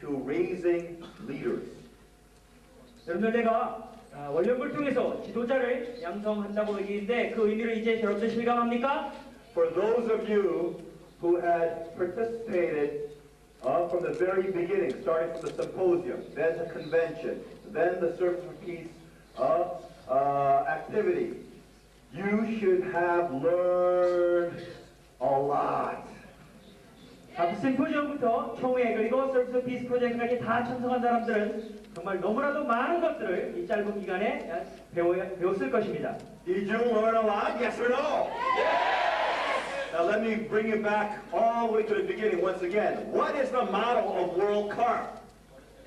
to raising leaders. 여러분들 내가 원령을 통해서 지도자를 양성한다고 얘기했는데 그 의미를 이제 여러분들 실감합니까? For those of you who had participated from the very beginning, starting from the symposium, then the convention, then the Service for Peace activity, you should have learned a lot. 심포지엄부터 총회 그리고 서비스 피스 프로젝트까지 다 참석한 사람들은 정말 너무나도 많은 것들을 이 짧은 기간에 배웠을 것입니다. Did you learn a lot? Yes or no? Yes! Now let me bring you back all the way to the beginning once again. What is the motto of World Carp?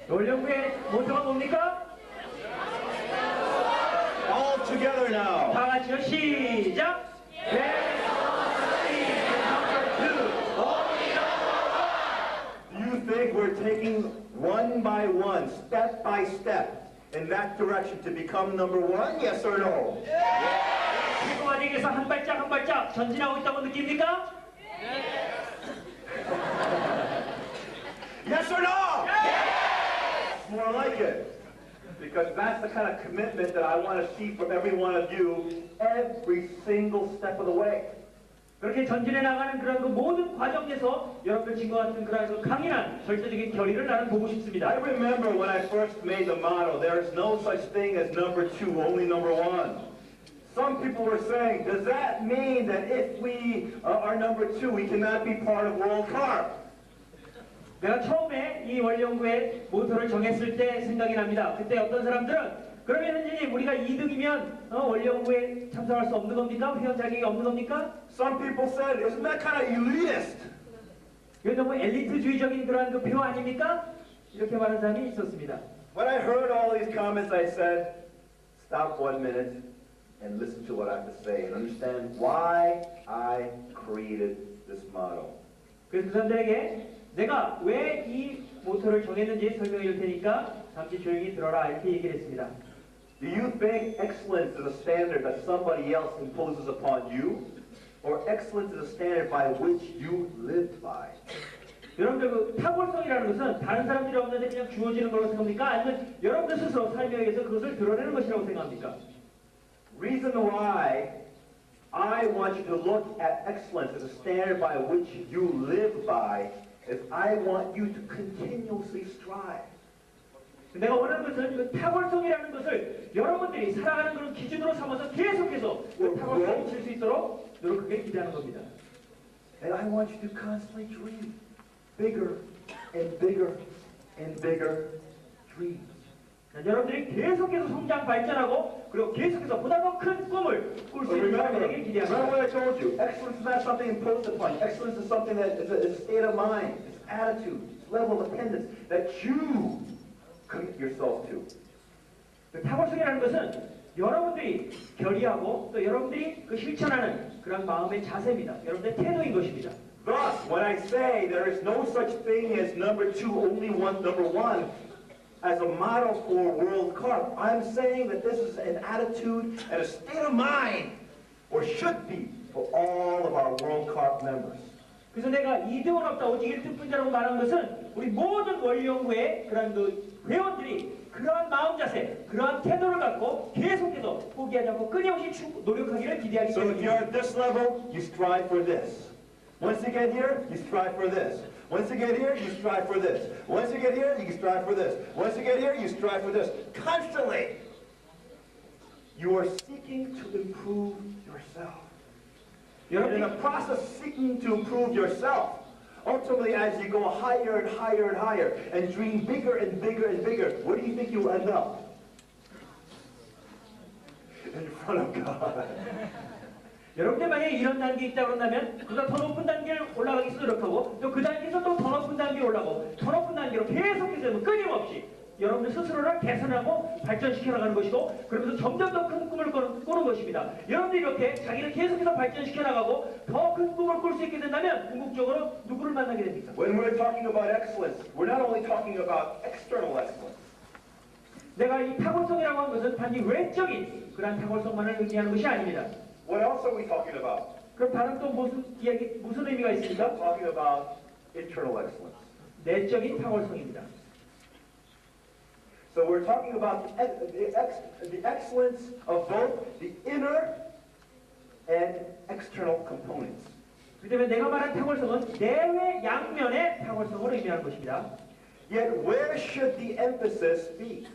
원령부의 모토가 뭡니까? All together now. 다 같이요. 시작! Do you think we're taking one by one, step by step, in that direction to become number one? Yes or no? 세계화되기에서 한 발짝 한 발짝 전진하고 있다고 느낍니까? Yes or no? Yes! More like it. Because that's the kind of commitment that I want to see from every one of you every single step of the way. 그렇게 전진해 나가는 그런 그 모든 과정에서 여러분들 친구 같은 그런 그 강인한 절대적인 결의를 나는 보고 싶습니다. I remember when I first made the motto, there is no such thing as number two, only number one. Some people were saying, does that mean that if we are number two, we cannot be part of World Carp? 내가 처음에 이 원령부의 모토를 정했을 때 생각이 납니다. 그때 어떤 사람들은 그러면 현진님 우리가 2등이면 원령부에 참석할 수 없는 겁니까? 회원 자격이 없는 겁니까? Some people said, isn't that kind of elitist? 이건 너무 엘리트주의적인 그러한 그 표 아닙니까? 이렇게 말하는 사람이 있었습니다. When I heard all these comments, I said, stop 1 minute and listen to what I have to say and understand why I created this motto. 그래서 그 사람들에게 내가 왜 이 모토를 정했는지 설명해 줄 테니까 잠시 조용히 들어라 이렇게 얘기를 했습니다. Do you think excellence is a standard that somebody else imposes upon you? Or excellence is a standard by which you live by? 여러분들 그 탁월성이라는 것은 다른 사람들이 없는데 그냥 주어지는 걸로 생각합니까? 아니면 여러분들 스스로 삶에 의해서 그것을 드러내는 것이라고 생각합니까? Reason why I want you to look at excellence as a standard by which you live by is I want you to continuously strive. 내가 원하는 것은 그 탁월성이라는 것을 여러분들이 살아가는 그런 기준으로 삼아서 계속해서 그 탁월성을 칠 수 있도록 노력하게 기대하는 겁니다. And I want you to constantly dream bigger and bigger and bigger dreams. 여러분들이 계속해서 성장 발전하고 그리고 계속해서 보다 더 큰 꿈을 꿀 수 있는 사람이 되길 기대합니다. Remember what I told you. Excellence is not something imposed upon you. Excellence is something that is a state of mind, it's attitude, it's level of attendance that you commit yourself to. 그 탁월성이라는 것은 여러분들이 결의하고 또 여러분들이 그 실천하는 그런 마음의 자세입니다. 여러분들의 태도인 것입니다. Thus, when I say there is no such thing as number two, only one, number one, as a model for World Carp, I'm saying that this is an attitude and a state of mind, or should be, for all of our World Carp members. 그래서 내가 2등은 없다, 오직 1등뿐이라고 말한 것은 우리 모든 원령부의 그런 그 회원들이 그러한 마음 자세, 그러한 태도를 갖고 계속해서 포기하지 않고 끊임없이 노력하기를 기대하기 So if 때문입니다. you're at this level, you strive for this. Once you get here, you strive for this. Once you get here, you strive for this. Once you get here, you strive for this. Once you get here, you strive for this. Constantly, you are seeking to improve yourself. And in the process of seeking to improve yourself, ultimately as you go higher and higher and higher and dream bigger and bigger and bigger, where do you think you'll end up? In front of God. 여러분들 만약에 이런 단계에 있다 그런다면 그가 더 높은 단계를 올라가기 위해서 노력하고 또 그 단계에서 또 더 높은 단계로 올라가고 더 높은 단계로 계속해서 끊임없이 여러분들 스스로를 개선하고 발전시켜 나가는 것이고 그러면서 점점 더 큰 꿈을 꾸는 것입니다. 여러분들이 이렇게 자기를 계속해서 발전시켜 나가고 더 큰 꿈을 꿀 수 있게 된다면 궁극적으로 누구를 만나게 됩니까? When we're talking about excellence, we're not only talking about external excellence. 내가 이 탁월성이라고 하는 것은 단지 외적인 그런 탁월성만을 의미하는 것이 아닙니다. What else are we talking about? 그럼 다른 또 무슨 의미가 있습니까? We're talking about internal excellence. 내적인 탁월성입니다. So we're talking about the excellence of both the inner and external components. 그렇기 때문에 내가 말한 탁월성은 내외 양면의 탁월성을 의미하는 것입니다. Yet where should the emphasis be?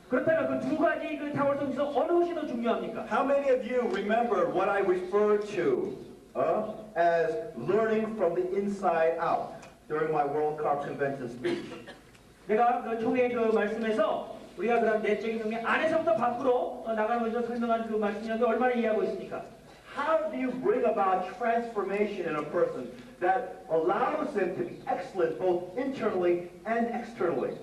그렇다면 그 두 가지 그 탁월성 중에서 어느 것이 더 중요합니까? How many of you remember what I referred to as learning from the inside out during my World Car Convention speech? 내가 그 총회 그 말씀에서 우리가 그런 내적인 능력 안에서부터 밖으로 나가는 것을 설명한 그 말씀이었는데 얼마나 이해하고 있습니까? How do you bring about transformation in a person that allows them to be excellent both internally and externally?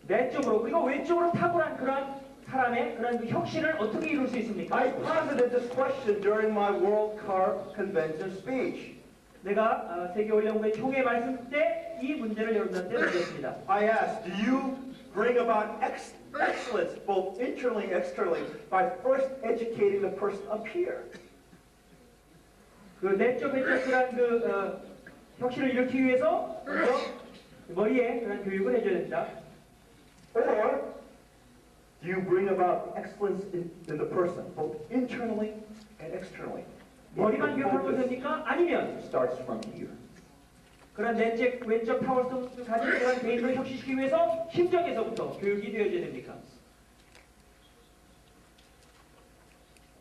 내적으로 그리고 외적으로 탁월한 그런 사람의 그런 그 혁신을 어떻게 이룰 수 있습니까? I posited this question during my World Car Convention speech. 내가 세계올림픽 총회 말씀 때 이 문제를 여러분한테 던졌습니다. I asked, do you bring about excellence both internally and externally by first educating the person up here? 그 내적 외적 그런 그 혁신을 일으키기 위해서 먼저 머리에 그런 교육을 해줘야 됩니다. Or do you bring about excellence in the person both internally and externally? 머리만 교육하는 것입니까? 아니면 Starts from here. 그런 내적 외적 파워성을 가진 그런 개인을 혁신시키기 위해서 심정에서부터 교육이 되어져야 됩니까?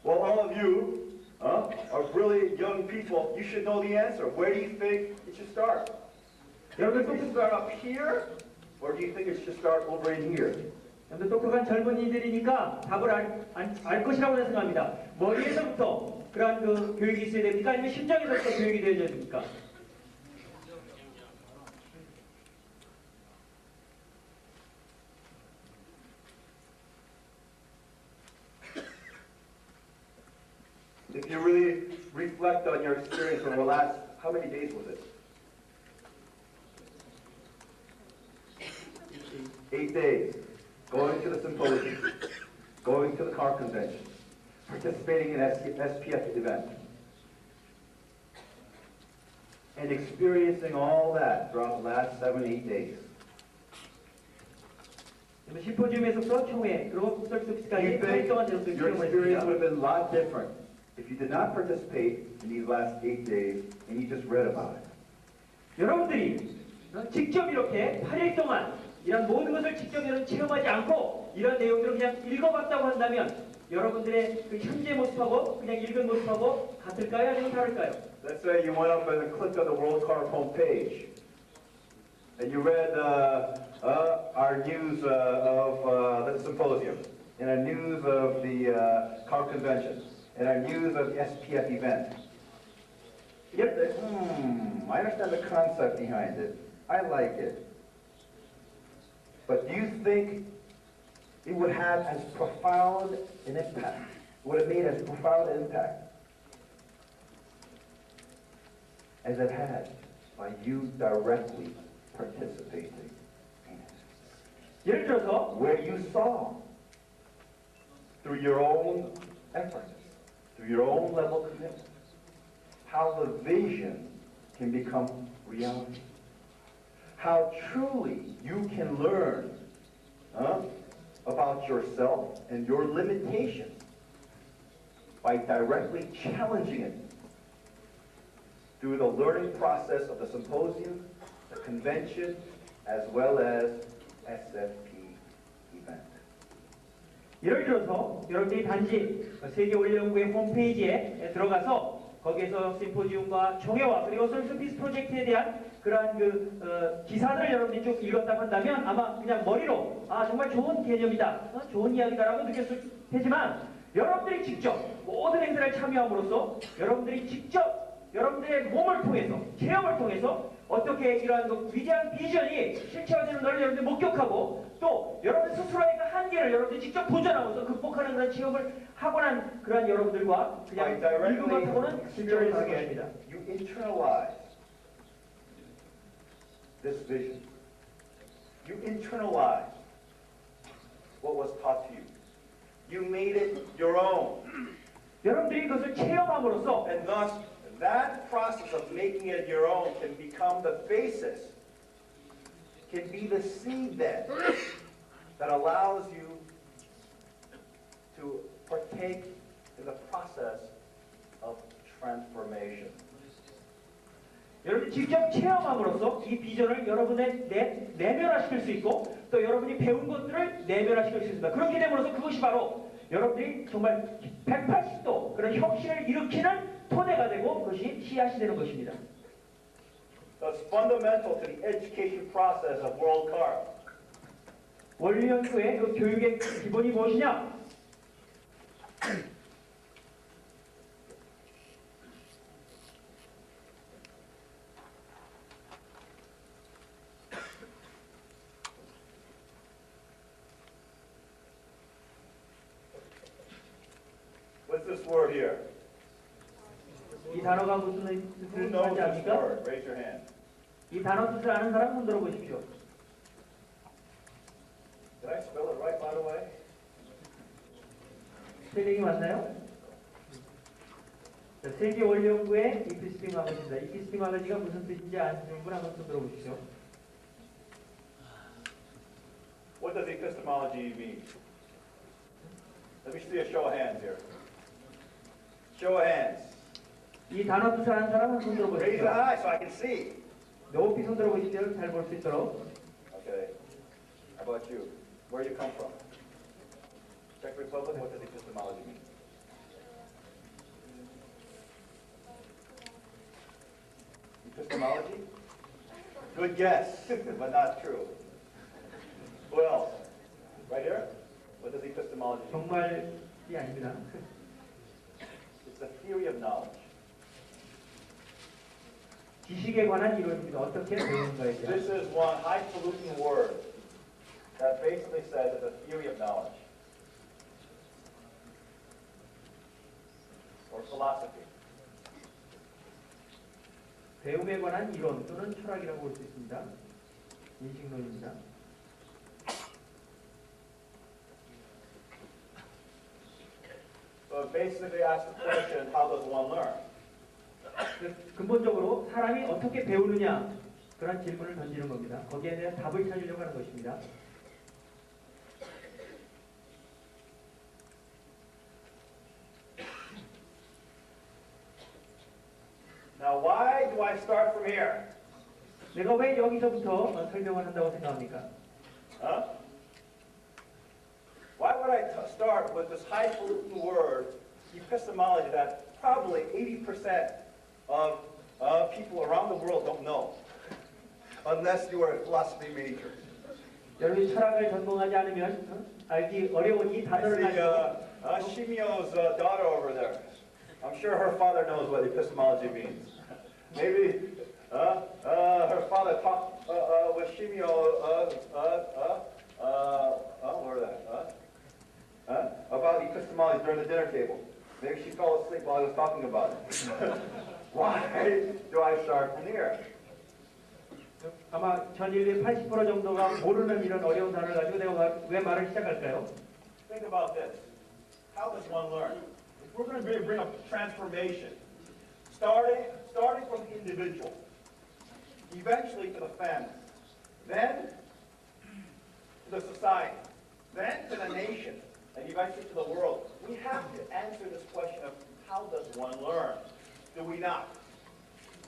Well, all of you are really young people. You should know the answer. Where do you think it should start? 여러분 Do you start up here, or do you think it should start over in here? 여러분 똑똑한 젊은이들이니까 답을 알 것이라고 생각합니다. 머리에서부터 그런 그 교육이 있어야 됩니까? 아니면 심정에서부터 교육이 되어져야 됩니까? If you really reflect on your experience over the last, how many days was it? 8 days. Going to the symposium, going to the car convention, participating in SPF event, and experiencing all that throughout the last 7-8 days. 심포지움에서부터 총회 그리고 Do 국설수업까지 you 8일 think 동안 계속 your experience 경험했습니다. would have been a lot different if you did not participate in these last 8 days and you just read about it? 여러분들이 직접 이렇게 8일 동안 이런 모든 것을 직접 체험하지 않고 이런 내용들을 그냥 읽어봤다고 한다면 여러분들의 그 현재 모습하고 그냥 읽은 모습하고 같을까요? 아니면 다를까요? Let's say you went up and clicked on the World Car homepage and you read our news of the symposium and our news of the car convention and our news of the SPF event. I understand the concept behind it. I like it. But do you think it would have as profound an impact? Would have made as profound an impact as it had by you directly participating in it? 예를 들어서 Where you saw through your own efforts, through your own level of commitment, how the vision can become reality. How truly you can learn about yourself and your limitations by directly challenging it through the learning process of the symposium, the convention, as well as SFP event. 예를 들어서 여러분들이 단지 세계올림픽 홈페이지에 들어가서 거기에서 심포지움과 총회와 그리고 솔스피스 프로젝트에 대한 그러한 그 기사들을 여러분들이 쭉 읽었다고 한다면 아마 그냥 머리로 정말 좋은 개념이다, 좋은 이야기다라고 느꼈을 테지만 여러분들이 직접 모든 행사를 참여함으로써 여러분들이 직접 여러분들의 몸을 통해서 체험을 통해서 어떻게 이러한 그 위대한 비전이 실체화되는 걸 여러분들이 목격하고 또 여러분 스스로의 그 한계를 여러분들이 직접 도전하면서 극복하는 그런 체험을 하고 난 그런 여러분들과 그냥 읽은 것하고는 실제로 다른 것입니다. You internalize this vision. You internalize what was taught to you. You made it your own. 여러분들이 그것을 체험함으로써 And thus, that process of making it your own can become the basis, can be the seedbed that allows you to partake in the process of transformation. 여러분이 직접 체험함으로써 이 비전을 여러분의 내면화시킬 수 있고 또 여러분이 배운 것들을 내면화시킬 수 있습니다. 그렇게 됨으로써 그것이 바로 여러분들이 정말 180도 그런 혁신을 일으키는 토대가 되고 그것이 씨앗이 되는 것입니다. So it's fundamental to the education process of world car. 원리 연구의 그 교육의 기본이 무엇이냐? What's this word here? 이 단어가 무슨 Who 뜻을 knows 하지 this 않습니까? word? Raise your hand. 이 단어 뜻을 아는 사람 손 들어 보십시오. Did I spell it right, by the way? 스펠링이 맞나요? 자, 세계 원리 연구의 이피스팅 마거진입니다. 이피스팅 마거진가 무슨 뜻인지 아시는 분 한번 손 들어 보십시오. What does epistemology mean? Let me see a show of hands here. Show of hands. 이 단어 뜻을 아는 사람은 손 들어 Raise it 보십시오. high so I can see. 높이 손 들어 보십시오. 잘 볼 수 있도록. Okay. How about you? Where you come from? Czech Republic? What does epistemology mean? Epistemology? Good guess, but not true. Who else? Right here? What does epistemology mean? 정말이 아닙니다. It's the theory of knowledge. 지식에 관한 이론입니다. 어떻게 배우는가에 대한. This is one highfalutin word that basically says it's a theory of knowledge. Or philosophy. 배움에 관한 이론 또는 철학이라고 볼 수 있습니다. 인식론입니다. So it basically asks the question, how does one learn? 근본적으로 사람이 어떻게 배우느냐 그런 질문을 던지는 겁니다. 거기에 대한 답을 찾으려고 하는 것입니다. Now why do I start from here? 내가 왜 여기서부터 설명을 한다고 생각합니까? Huh? Why would I start with this highfalutin word, epistemology, that probably 80% of people around the world don't know, unless you are a philosophy major. 여러분이 철학을 전공하지 않으면 알기 어려운 이 I 단어를 see 가지고 Shimio's daughter over there. I'm sure her father knows what epistemology means. Maybe her father talked with Shimio where that? About epistemology during the dinner table. Maybe she fell asleep while I was talking about it. Why do I start from here? 아마 전 인류의 80% 정도가 모르는 이런 어려운 단어를 가지고 내가 왜 말을 시작할까요? Think about this. How does one learn? If we're going to bring a transformation, starting from the individual, eventually to the family, then to the society, then to the nation, and eventually to the world, we have to answer this question of how does one learn? Do we not?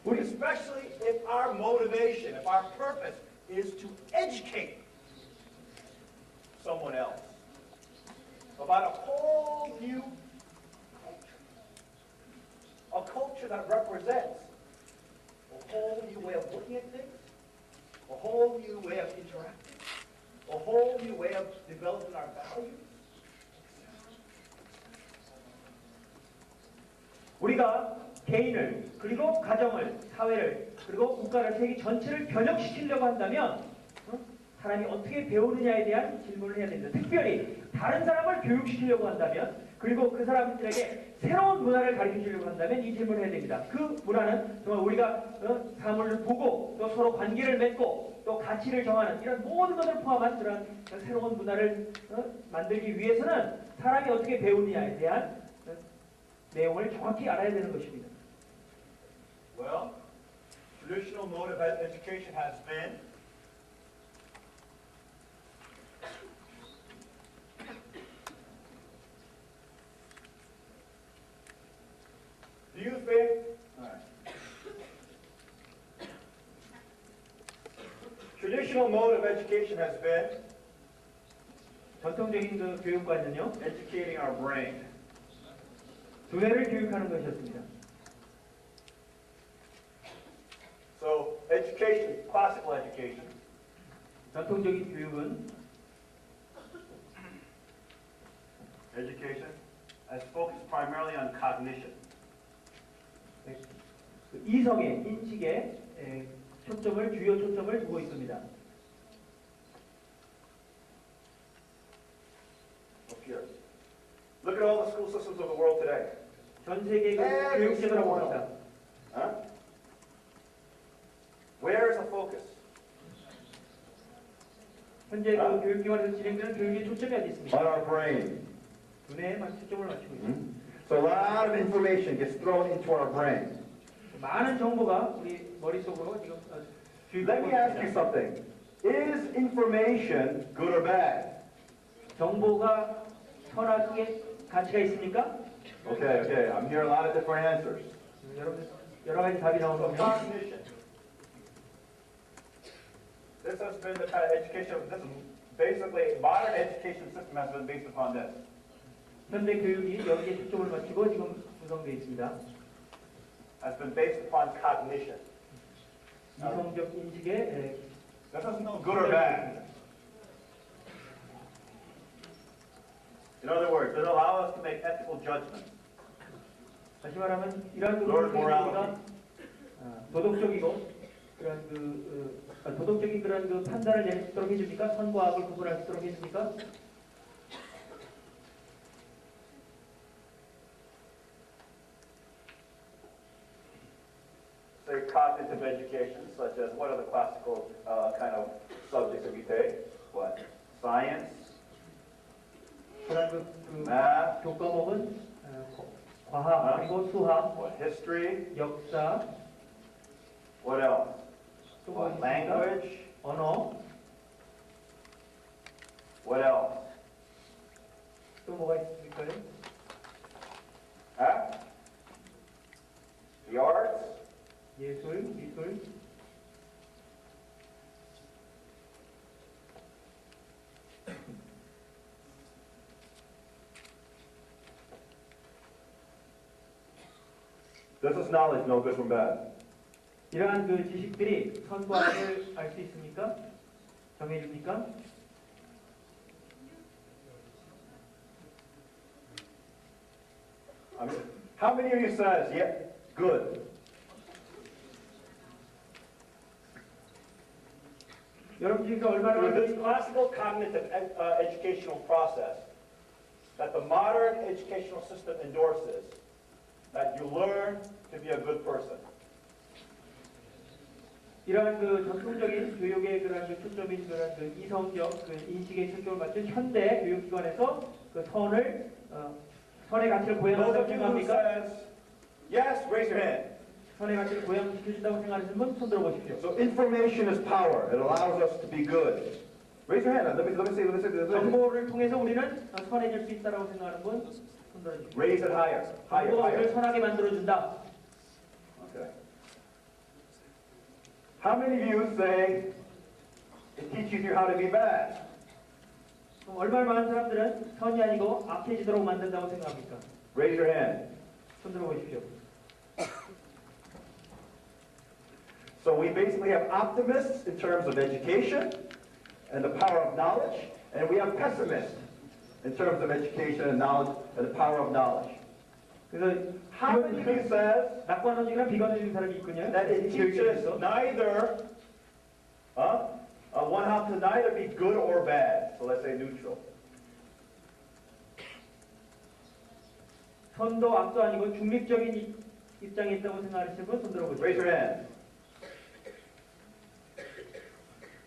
Especially if our motivation, if our purpose is to educate someone else about a whole new culture. A culture that represents a whole new way of looking at things, a whole new way of interacting, a whole new way of developing our values. 우리가 개인을 그리고 가정을 사회를 그리고 국가를 세계 전체를 변혁시키려고 한다면 사람이 어떻게 배우느냐에 대한 질문을 해야 됩니다. 특별히 다른 사람을 교육시키려고 한다면 그리고 그 사람들에게 새로운 문화를 가르쳐주려고 한다면 이 질문을 해야 됩니다. 그 문화는 정말 우리가 사물을 보고 또 서로 관계를 맺고 또 가치를 정하는 이런 모든 것을 포함한 그런 새로운 문화를 만들기 위해서는 사람이 어떻게 배우느냐에 대한 내용을 정확히 알아야 되는 것입니다. Well, traditional mode of education has been traditional mode of education has been 전통적인 그 교육과는요, educating our brain. 두뇌를 교육하는 것이었습니다. So education, classical education, 전통적인 교육은 education has focused primarily on cognition. 그 이성의 인식에 초점을 주요 초점을 두고 있습니다. Look here. Look at all the school systems of the world today. 전 세계 교육 제도를 봅니다. Huh? Where is the focus? 현재 그 교육기관에서 진행되는 교육의 초점이 어디 있습니까? On our brain. 두뇌에만 초점을 맞추고 있습니다. So a lot of information gets thrown into our brain. 많은 정보가 우리 머릿속으로 지금 Let me ask you something. Is information good or bad? 정보가 선하게 가치가 있습니까? Okay. I'm hearing a lot of different answers. 여러분 여러 가지 답이 So 나오는군요. cognition. This has been the kind of education. This is basically modern education system has been based upon this. 현대 교육이 여기에 초점을 맞추고 지금 구성되어 있습니다. Has been based upon cognition. 이성적 인식에 This is no good or bad. In other words, it allows us to make ethical judgments. 다시 말하면 이러한 Lord 교육가 도덕적이고 그런 도덕적인 그런 그 판단을 내릴 수 있도록 해줍니까? 선과 악을 구분할 수 있도록 해줍니까? Say cognitive education, such as what are the classical kind of subjects that we take? What? Science, 그런 그 math, 교과목은 과학 그리고 수학, what? History, 역사, what else? 또 What? 뭐가 있습니까? Language, 언어, what else? 또 뭐가 있을까요? Huh? The arts, 예술, 미술, This is knowledge, no good from bad. 이러한 그 지식들이 선과 악을 알 수 있습니까? 정해줍니까? I mean, how many of you says, yeah, good? 여러분 지금 얼마나 Through this 많이 classical cognitive educational process that the modern educational system endorses, that you learn to be a good person. 이러한 그 전통적인 교육의 그런 그 초점인 그런 그 이성적 그 인식의 초점을 맞춘 현대 교육기관에서 그 선의 가치를 Those 고양한다고 of you who 생각합니까? says, yes, raise your hand. 선의 가치를 고양시켜준다고 생각하시는 분 손 들어보십시오. So information is power. It allows us to be good. Raise your hand. Let me see. 정보를 통해서 우리는 선해질 수 있다고 생각하는 분 손 들어주십시오. Raise it higher. Higher, 정보가 우리를 higher. 선하게 만들어준다. Okay. How many of you say it teaches you how to be bad? 그럼 얼마나 많은 사람들은 선이 아니고 악해지도록 만든다고 생각합니까? Raise your hand. 손 들어보십시오. So we basically have optimists in terms of education and the power of knowledge, and we have pessimists in terms of education and knowledge and the power of knowledge. 그래서 How many of you says 낙관론적이나 비관론적인 사람이 있군요. that it teaches neither, one how to neither be good or bad? So let's say neutral. 선도 악도 아니고 중립적인 입장에 있다고 생각하시는 분 손 들어보십시오. Raise your hand.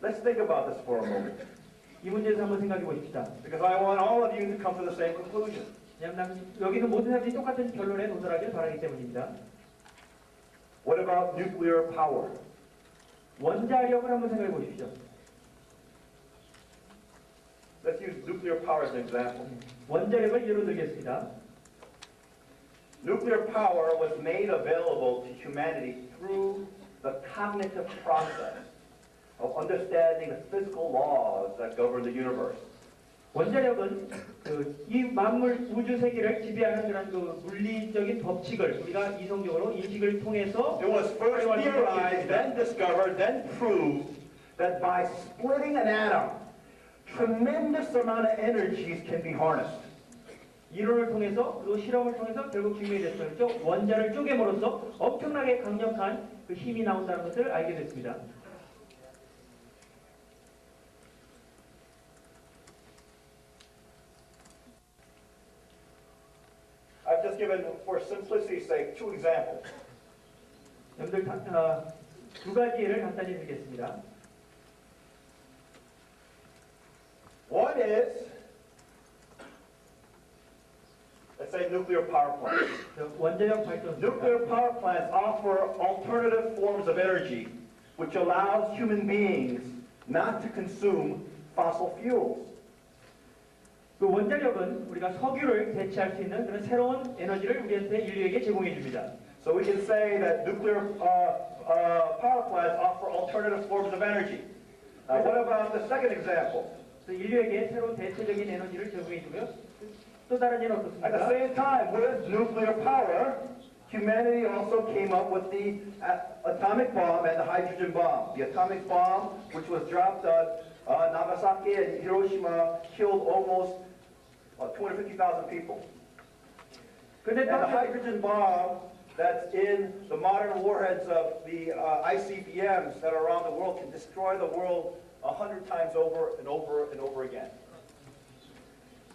Let's think about this for a moment, 이 문제에서 한번 생각해 보십시다. because I want all of you to come to the same conclusion. 왜냐하면 여기서 모든 사람들이 똑같은 결론에 도달하길 바라기 때문입니다. What about nuclear power? 원자력을 한번 생각해 보십시오. Let's use nuclear power as an example. 원자력을 예로 들겠습니다. Nuclear power was made available to humanity through the cognitive process of understanding the physical laws that govern the universe. 원자력은 이 만물 우주 세계를 지배하는 그런 물리적인 법칙을 우리가 이성적으로 인식을 통해서 It was first theorized, then discovered, then proved that by splitting an atom, tremendous amount of energies can be harnessed. 이론을 통해서 또 실험을 통해서 결국 증명이 됐어요. 그렇죠? 원자를 쪼개므로써 엄청나게 강력한 그 힘이 나온다는 것을 알게 됐습니다. I've just given, for simplicity's sake, two examples. 여러분들 두 가지 예를 간단히 드리겠습니다. One is, let's say nuclear power plants. 원자력 발전소. Nuclear power plants offer alternative forms of energy, which allows human beings not to consume fossil fuels. 그 원자력은 우리가 석유를 대체할 수 있는 그런 새로운 에너지를 우리한테 인류에게 제공해 줍니다. So we can say that nuclear power plants offer alternative forms of energy. What about the second example? 인류에게 새로운 대체적인 에너지를 제공해 주고요. 또 다른 예는 At the 어떻습니까? same time, with nuclear power, humanity also came up with the atomic bomb and the hydrogen bomb. The atomic bomb, which was dropped on Nagasaki and Hiroshima, killed almost 250,000 people. And the hydrogen bomb that's in the modern warheads of the ICBMs that are around the world can destroy the world 100 times over and over and over again.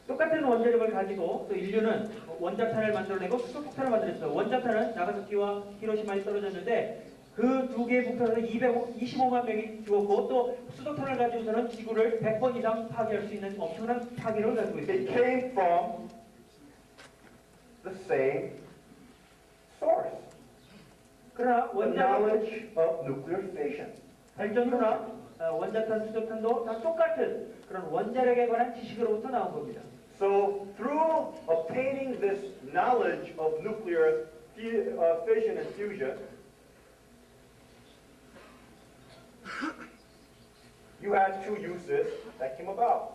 똑같은 원자력을 가지고 또 인류는 원자탄을 만들어내고 수소폭탄을 만들었어요. 원자탄은 나가사키와 히로시마에 떨어졌는데 그 두 개의 폭탄에서 225만 명이 죽었고 또 수소탄을 가지고서는 지구를 100번 이상 파괴할 수 있는 엄청난 파괴력을 가지고 It 있습니다. came from the same source, 그러나 the 원자력 knowledge of nuclear fission. 발전소나 원자탄, 수소탄도 다 똑같은 그런 원자력에 관한 지식으로부터 나온 겁니다. So through obtaining this knowledge of nuclear fission and fusion, you had two uses that came about.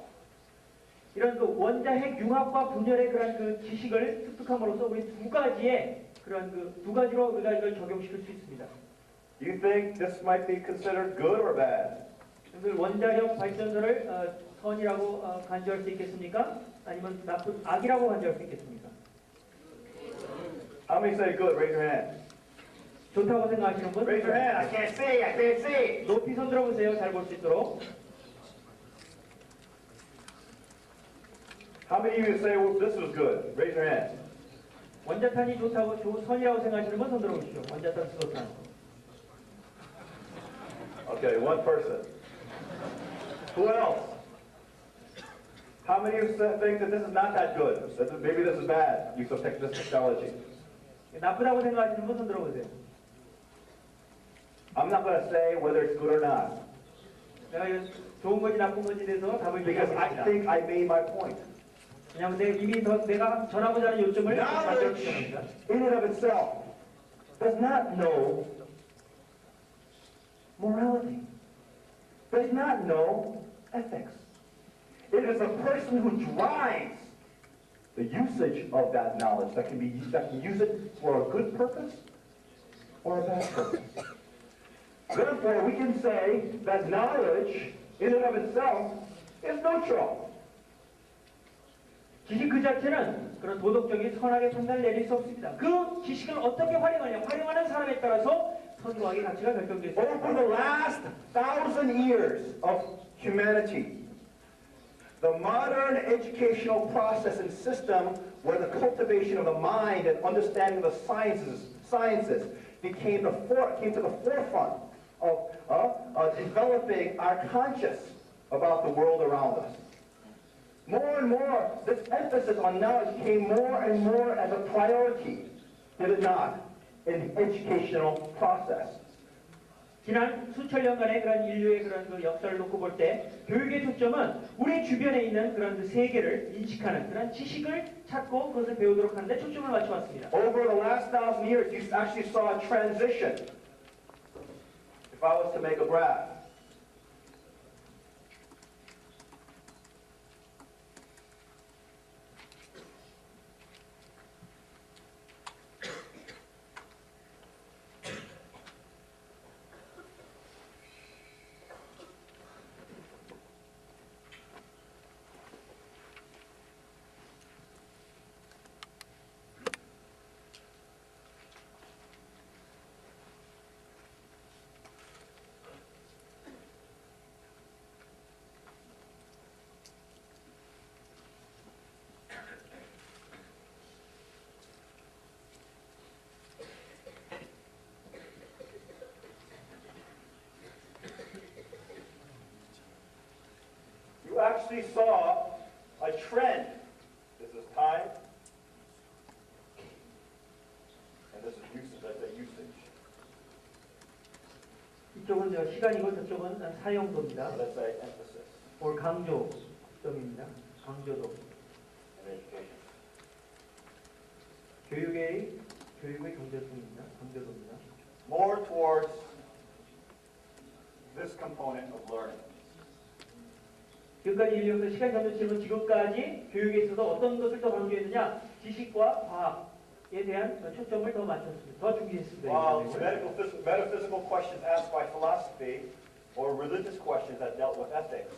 이런 그 원자핵 융합과 분열의 그런 그 지식을 습득함으로써 우리 두 가지의 그런 그 두 가지로 우리가 이걸 적용시킬 수 있습니다. Do you think this might be considered good or bad? 원자력 발전소를 선이라고 간주할 수 있겠습니까? 아니면 나쁜 악이라고 간주할 수 있겠습니까? How many say good? Raise your hand. 좋다고 생각하시는 분? Raise your hand. I can't see. I can't see. 높이 손 들어보세요. 잘 볼 수 있도록. How many of you say well, this was good? Raise your hand. 원자탄이 좋다고 선이라고 생각하시는 분 손 들어보시죠. 원자탄, 수소탄. Okay, one person. Who else? How many of you think that this is not that good? That maybe this is bad, use of this technology? 나쁘다고 생각하시는 분 손 들어보세요. I'm not going to say whether it's good or not, 내가 좋은 건지 나쁜 건지 대해서 답을 because I 드리겠습니다. think I made my point. 왜냐하면 내가 전하고자 하는 요점을 만들었기 Knowledge 때문입니다. in and of itself does not know morality, does not know ethics. It is a person who drives the usage of that knowledge that can use it for a good purpose or a bad purpose. Therefore, we can say that knowledge in and of itself is neutral. 지식 그 자체는 그런 도덕적인 선악의 판단을 내릴 수 없습니다. 그 지식을 어떻게 활용하는 사람에 따라서 선악의 가치가 결정되어 있습니다. Over the last 1,000 years of humanity, the modern educational process and system where the cultivation of the mind and understanding of the sciences came to the forefront of developing our conscience about the world around us. More and more, this emphasis on knowledge came more and more as a priority, did it not, in the educational process. 지난 수천 년간의 그런 인류의 그런 그 역사를 놓고 볼 때 교육의 초점은 우리 주변에 있는 그런 그 세계를 인식하는 그런 지식을 찾고 그것을 배우도록 하는데 초점을 맞춰왔습니다. Over the last 1,000 years, you actually saw a transition. If I was to make a graph, actually saw a trend. This is time, and this is usage. That's a usage. 이쪽은 시간이고 저쪽은 사용도입니다. Let's say emphasis or 강조점입니다. 강조도. in education. 교육의 강조점입니다. 강조도입니다. More towards this component of learning. 지금까지 인류에서 시간 점수치는 지금까지 교육에 있어서 어떤 것을 더 강조했느냐? 지식과 과학에 대한 초점을 더 맞췄습니다. 더 중시했습니다. While metaphysical questions asked by philosophy or religious questions that dealt with ethics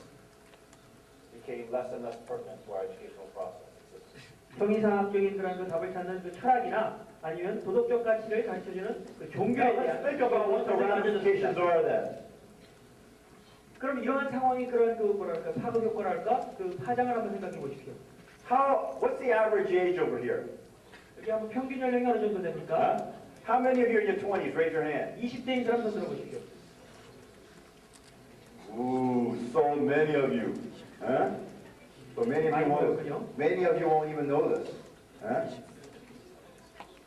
became less and less pertinent to our educational process. 정의사학적인 그런 답을 찾는 철학이나 아니면 도덕적 가치를 가르쳐주는 종교에 대한 Think about what the ramifications are then. 그럼 이러한 상황이 그런 파급 효과랄까? 파장을 한번 생각해 보십시오. What's the average age over here? 여기 한번 평균 연령이 어느 정도 됩니까? How many of you in your 20s? Raise your hand. 20대인 사람 손 들어보십시오. Ooh, so many of you. Huh? But many of you won't even know this. Huh?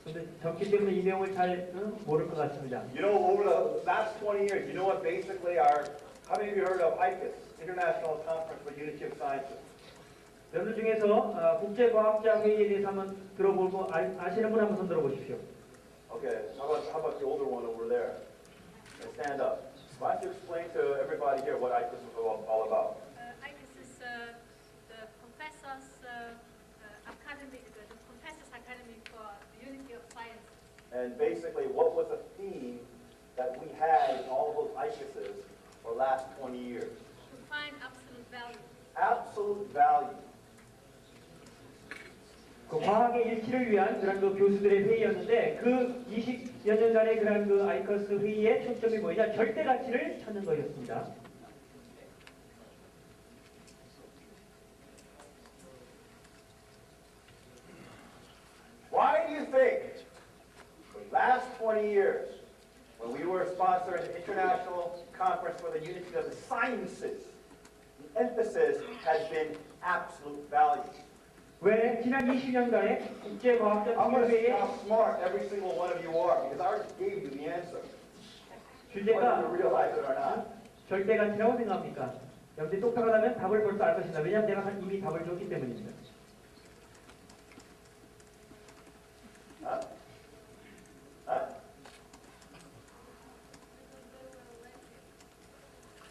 근데 적기 때문에 이 내용을 잘 모를 것 같습니다. You know, over the last 20 years, you know what basically how many of you heard of ICUS, International Conference for Unity of Sciences? 여러분 중에서 국제과학자 회의에 대해서 한번 들어보고 아시는 분 한번 손 들어보십시오. Okay, how about the older one over there? Stand up. Why don't you explain to everybody here what ICUS is all about? ICUS is the professors' academy, the professors' academy for the unity of science. And basically, what was the theme that we had in all those ICUSes for the last 20 years? To find absolute value. Absolute value. 그 과학의 일치를 위한 그런 교수들의 회의였는데 그 20여 년간의 그런 아이커스 회의의 초점이 뭐냐? 절대 가치를 찾는 거였습니다. Why do you think for the last 20 years, when we were sponsoring the International Conference for the Unity of the Sciences, the emphasis has been absolute value? 왜 지난 20년간의 국제과학자 I'm going to see 회의의 how smart every single one of you are, because I already gave you the answer, whether 주제가 you realize it or not. 절대 가치라고 생각합니까? 여러분들이 똑똑하다면 답을 벌써 알 것이다. 왜냐하면 내가 이미 답을 줬기 때문입니다. Huh? Huh?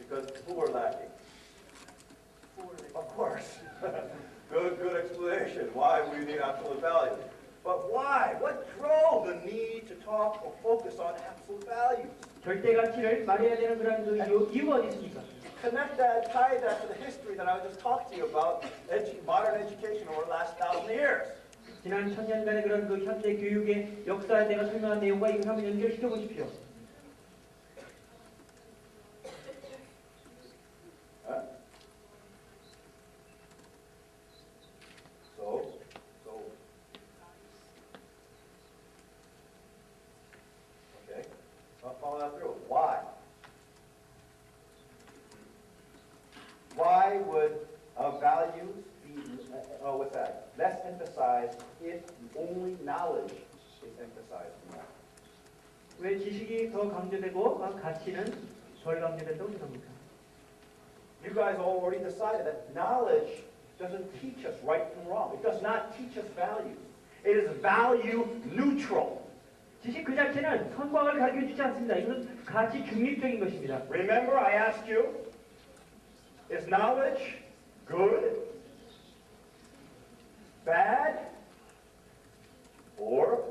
Because who were lacking? Of course. Good explanation why we need absolute value. But why? What drove the need to talk or focus on absolute values? 절대 가치를 말해야 되는 그런 이유가 어디 있습니까? Connect that, tie that to the history that I just talked to you about modern education over the last 1,000 years. 지난 1000년간의 그런 현대 교육의 역사에 내가 설명한 내용과 이걸 한번 연결시켜 보십시오. Follow that through. Why? Why would values be, less emphasized if only knowledge is emphasized more? 왜 지식이 더 강조되고 가치는 덜 강조된다고 생각합니까? You guys already decided that knowledge doesn't teach us right from wrong. It does not teach us values. It is value neutral. 지식 그 자체는 선과를 가르쳐주지 않습니다. 이것은 가치 중립적인 것입니다. Remember I asked you, is knowledge good, bad, or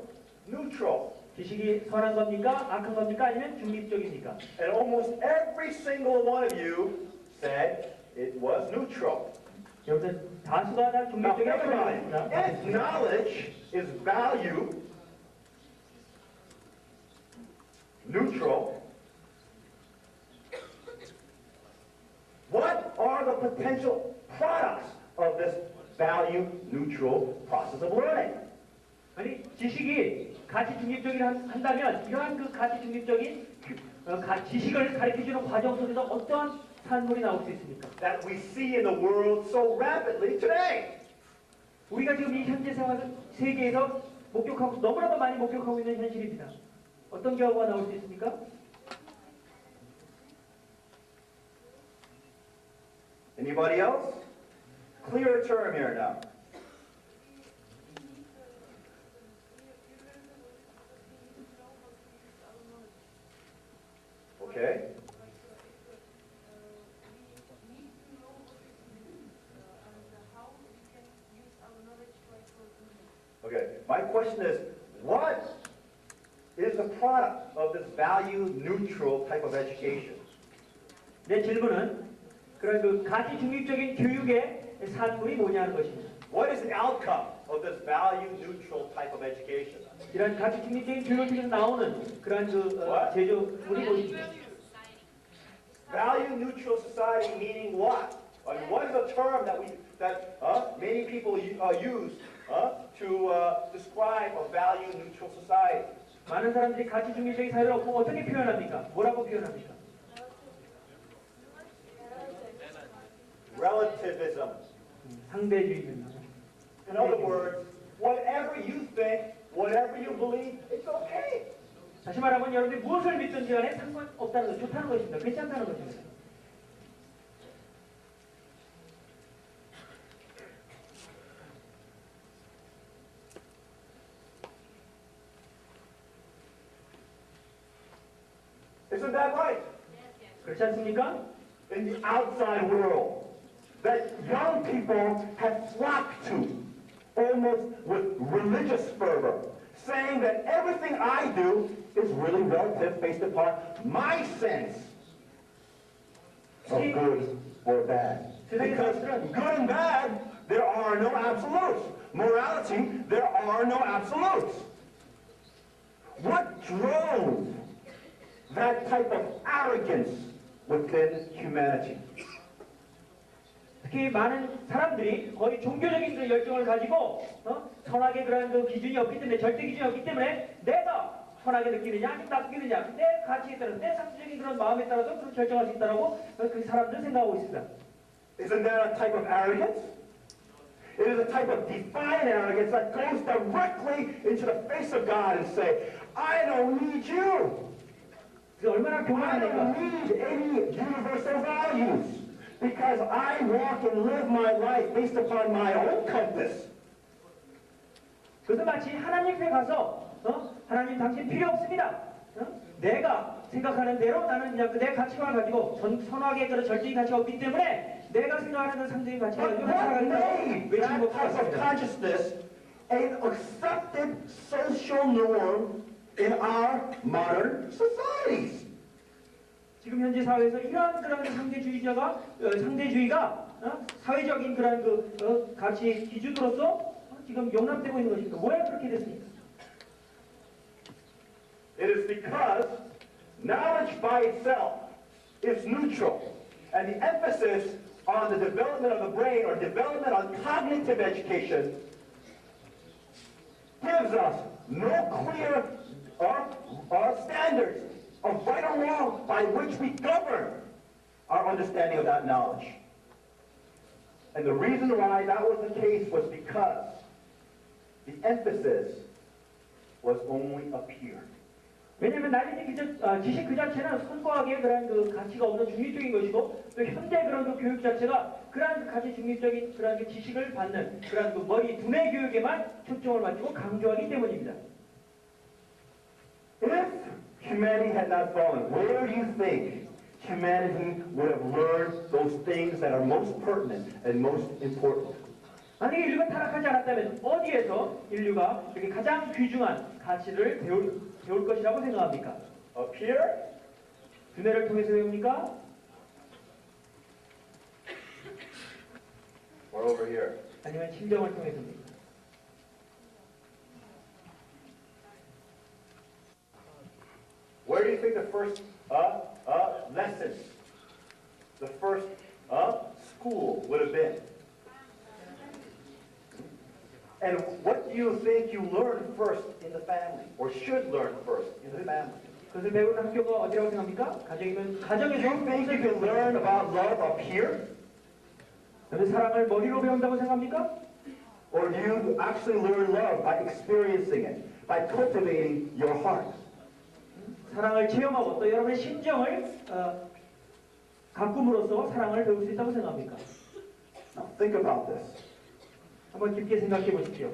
neutral? 지식이 선한 겁니까? 악한 겁니까? 아니면 중립적입니까? And almost every single one of you said it was neutral. 여러분들 다수가 다 Now, 중립적이라고 think about it. 생각합니다. If knowledge is value neutral, what are the potential products of this value neutral process of learning? 아니 지식이 가치 중립적이 한다면 이러한 그 가치 중립적인 지식을 가르쳐주는 과정 속에서 어떠한 산물이 나올 수 있습니까? that we see in the world so rapidly today? 우리가 지금 이 현재 세계에서 목격하고 너무나도 많이 목격하고 있는 현실입니다. 어떤 결과가 나올 수 있습니까? Anybody else? Clear a term here now. Okay. Okay. My question is, what is the product of this value-neutral type of education? 내 질문은 그런 그 가치 중립적인 교육의 산물이 뭐냐는 것입니다. What is the outcome of this value-neutral type of education? 이런 가치 중립적인 교육을 통해서 나오는 그런 그 제조물이 무엇입니까? Value-neutral society meaning what? I mean, what is a term that many people use to describe a value-neutral society? 많은 사람들이 가치 중립적인 사회를 어떻게 표현합니까? 뭐라고 표현합니까? Relativism. 상대주의입니다. In other words, whatever you think, whatever you believe, it's okay. 다시 말하면 여러분이 무엇을 믿든지 간에 상관없다는 것, 좋다는 것입니다. 괜찮다는 것입니다. Isn't that right? 그렇지 않습니까? In the outside world, that young people have flocked to, almost with religious fervor, saying that everything I do is really relative based upon my sense of good or bad. Because good and bad, there are no absolutes. Morality, there are no absolutes. What drove that type of arrogance within humanity? 특히 많은 사람들이 거의 종교적인 그 열정을 가지고 선악의 그런 그 기준이 없기 때문에 절대 기준이 없기 때문에 내가 선하게 느끼느냐 아니면 나쁘게 느끼느냐 내 가치에 따라서 내 상식적인 그런 마음에 따라서 그렇게 결정할 수 있다라고 그 사람들은 생각하고 있습니다. Isn't that a type of arrogance? It is a type of defiant arrogance that goes directly into the face of God and say, I don't need you. 그 얼마나 I 교만합니까? don't need any universal values because I walk and live my life based upon my own compass. 그것은 마치 하나님 앞에 가서 하나님 당신 필요 없습니다. 내가 생각하는 대로 나는 그냥 내 가치관을 가지고 선하게 그런 절대의 가치가 없기 때문에 내가 생각하는 그 상대의 가치관을 But 가지고 what 살아가는 made 외치는 that 것 type of 같습니다. consciousness an accepted social norm in our modern societies? 지금 현재 사회에서 이러한 그런 상대주의가 사회적인 그런 가치 기준으로서 지금 용납되고 있는 것입니다. 왜 그렇게 됐습니까? It is because knowledge by itself is neutral, and the emphasis on the development of the brain or development on cognitive education gives us no clear standards of right or wrong by which we govern our understanding of that knowledge. And the reason why that was the case was because the emphasis was only up here. 왜냐하면 나중에 지식 그 자체는 선과학의 그런 그 가치가 없는 중립적인 것이고 또 현대 그런 그 교육 자체가 그러한 그 가치 중립적인 그러한 그 지식을 받는 그러한 그 머리 두뇌 교육에만 초점을 맞추고 강조하기 때문입니다. If humanity had not fallen, where do you think humanity would have learned those things that are most pertinent and most important? 만약에 인류가 타락하지 않았다면 어디에서 인류가 이렇게 가장 귀중한 가치를 배울 것이라고 생각합니까? Up here? 두뇌를 통해서 배웁니까? Or over here? 아니면 심정을 통해서입니까? Where do you think the first lessons, the first school would have been? And what do you think you learn first in the family, or should learn first in the family? 그것을 배우는 학교가 어디라고 생각합니까? 가정이면 가정에서 You think you can learn about love up here? 그런데 사랑을 머리로 배운다고 생각합니까? Or do you actually learn love by experiencing it, by cultivating your heart? 사랑을 체험하고 또 여러분의 심정을 가꿈으로써 사랑을 배울 수 있다고 생각합니까? Now think about this, 한번 깊게 생각해 보십시오.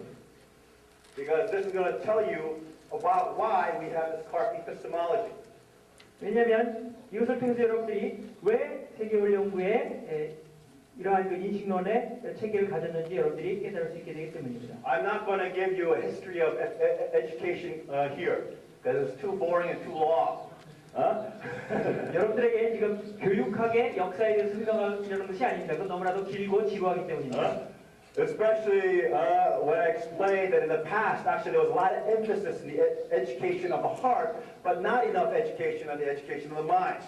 because this is going to tell you about why we have this carp epistemology. 왜냐하면 이것을 통해서 여러분들이 왜 세계원 연구에 이러한 그 인식론의 체계를 가졌는지 여러분들이 깨달을 수 있게 되기 때문입니다. I'm not going to give you a history of education here, because it's too boring and too long. 여러분들에게 지금 교육학의 역사에 대해서 설명하려는 것이 아닙니다. 그건 너무나도 길고 지루하기 때문입니다. Especially when I explained that in the past, actually, there was a lot of emphasis in the education of the heart, but not enough education on the education of the mind.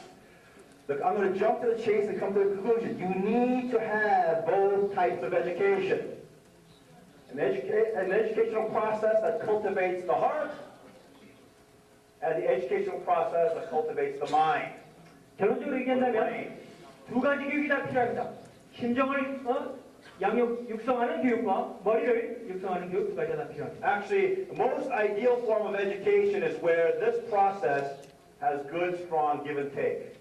Look, I'm going to jump to the chase and come to the conclusion. You need to have both types of education. An educational process that cultivates the heart, and the educational process that cultivates the mind. 결론적으로 얘기한다면 두 가지 교육이 다 필요합니다. 심정을 육성하는 교육과 머리를 육성하는 교육 두 가지가 다 필요합니다. Actually, the most ideal form of education is where this process has good, strong give and take.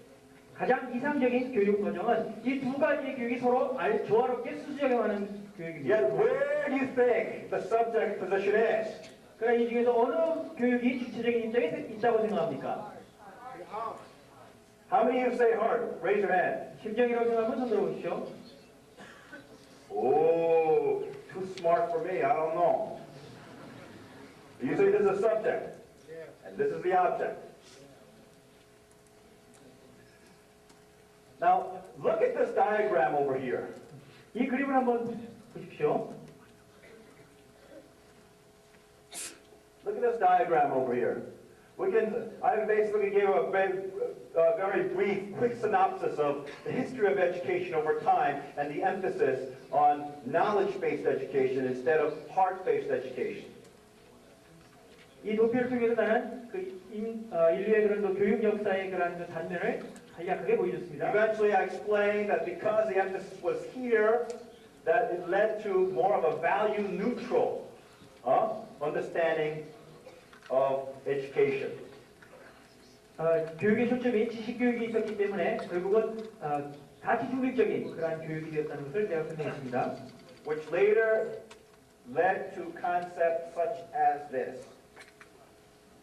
가장 이상적인 교육 과정은 이 두 가지의 교육이 서로 조화롭게 수수적용하는 교육입니다. Yet, where do you think the subject position is? 그러나 이 중에서 어느 교육이 주체적인 입장에 있다고 생각합니까? How many of you say heart? Raise your hand. 심정이라고 생각하면 손 들어보십시오. Oh, too smart for me. I don't know. You say this is a subject, and this is the object. Now, look at this diagram over here. 이 그림을 한번 보십시오. Look at this diagram over here. I basically gave a very brief, quick synopsis of the history of education over time and the emphasis on knowledge-based education instead of heart-based education. 이 도표를 통해서 나는 인류의 그런 그 교육 역사의 그런 그 단면을 간략하게 보여줬습니다. Eventually, I explained that because the emphasis was here, that it led to more of a value-neutral understanding of education. 교육의 초점이 지식 교육이 있었기 때문에 결국은 가치 중립적인 그러한 교육이 되었다는 것을 제가 설명했습니다. Which later led to concepts such as this.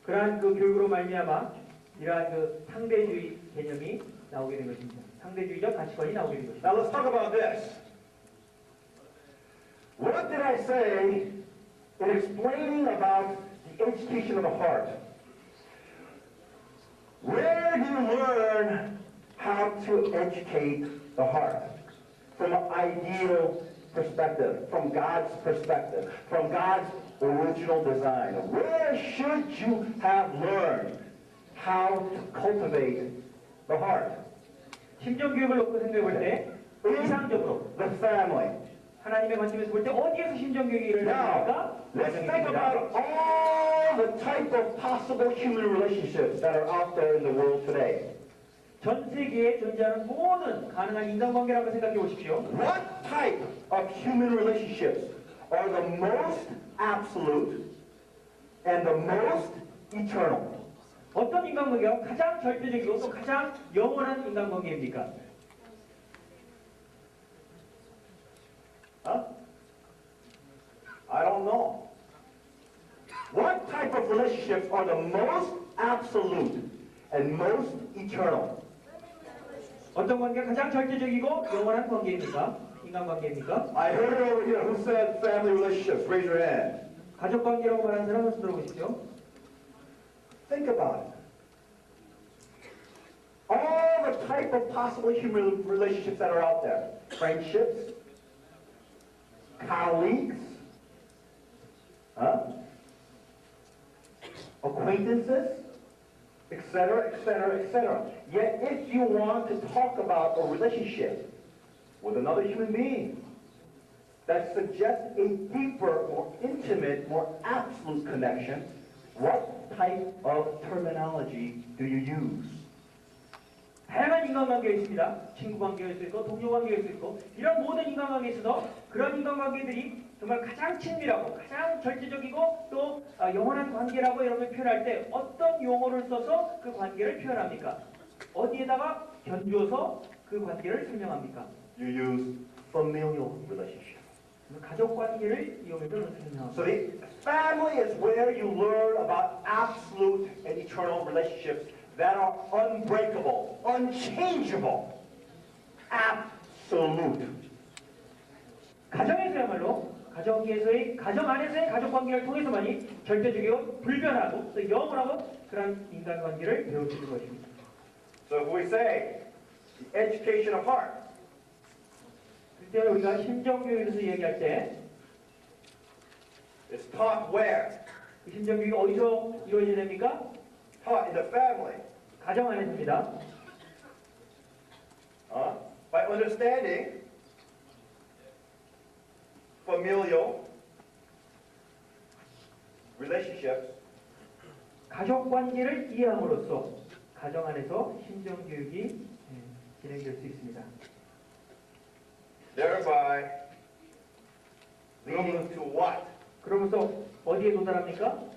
그러한 그 교육으로 말미암아 이러한 그 상대주의 개념이 나오게 된 것입니다. 상대주의적 가치관이 나오게 된 것입니다. Now let's talk about this. What did I say in explaining about the education of the heart? Where do you learn how to educate the heart? From an ideal perspective, from God's perspective, from God's original design. Where should you have learned how to cultivate the heart? 심정 교육을 놓고 생각해 볼 때 이상적으로 The family. 하나님의 관점에서 볼 때 어디에서 심정 교육이 일어납니까? Let's think about all the type of possible human relationships that are out there in the world today. 전 세계에 존재하는 모든 가능한 인간관계라고 생각해 보십시오. What type of human relationships are the most absolute and the most eternal? 어떤 인간관계가 가장 절대적이고 또 가장 영원한 인간관계입니까? I don't know. What type of relationships are the most absolute and most eternal? 어떤 관계가 가장 절대적이고 영원한 관계입니까? 인간관계입니까? I heard it over here. Who said family relationships? Raise your hand. 가족관계라고 말하는 사람은 손 들어보십시오. Think about it. All the type of possible human relationships that are out there. Friendships, colleagues, acquaintances, etc., etc., etc. Yet if you want to talk about a relationship with another human being that suggests a deeper, more intimate, more absolute connection, what type of terminology do you use? 다양한 인간관계가 있습니다. 친구관계일 수 있고 동료관계일 수 있고 이런 모든 인간관계에 있어서 그런 인간관계들이 정말 가장 친밀하고 가장 절대적이고 또 영원한 관계라고 여러분이 표현할 때 어떤 용어를 써서 그 관계를 표현합니까? 어디에다가 견주어서 그 관계를 설명합니까? You use familial relationship. 가족관계를 이용해서 설명합니다. So the family is where you learn about absolute and eternal relationships that are unbreakable, unchangeable, absolute. 가정에서야말로 가정 안에서의 가족관계를 통해서만이 절대적이고 불변하고 또 영원하고 그런 인간관계를 배울 수 있는 것입니다. So if we say the education of heart, 그때 우리가 심정교육에 대해서 얘기할 때 is taught where? 그 심정교육이 어디서 이루어져야 됩니까? Taught in the family. 가정 안에서입니다. By understanding familial relationships, 가족관계를 이해함으로써 가정 안에서 심정교육이 진행될 수 있습니다. thereby leading to what? 그러면서 어디에 도달합니까?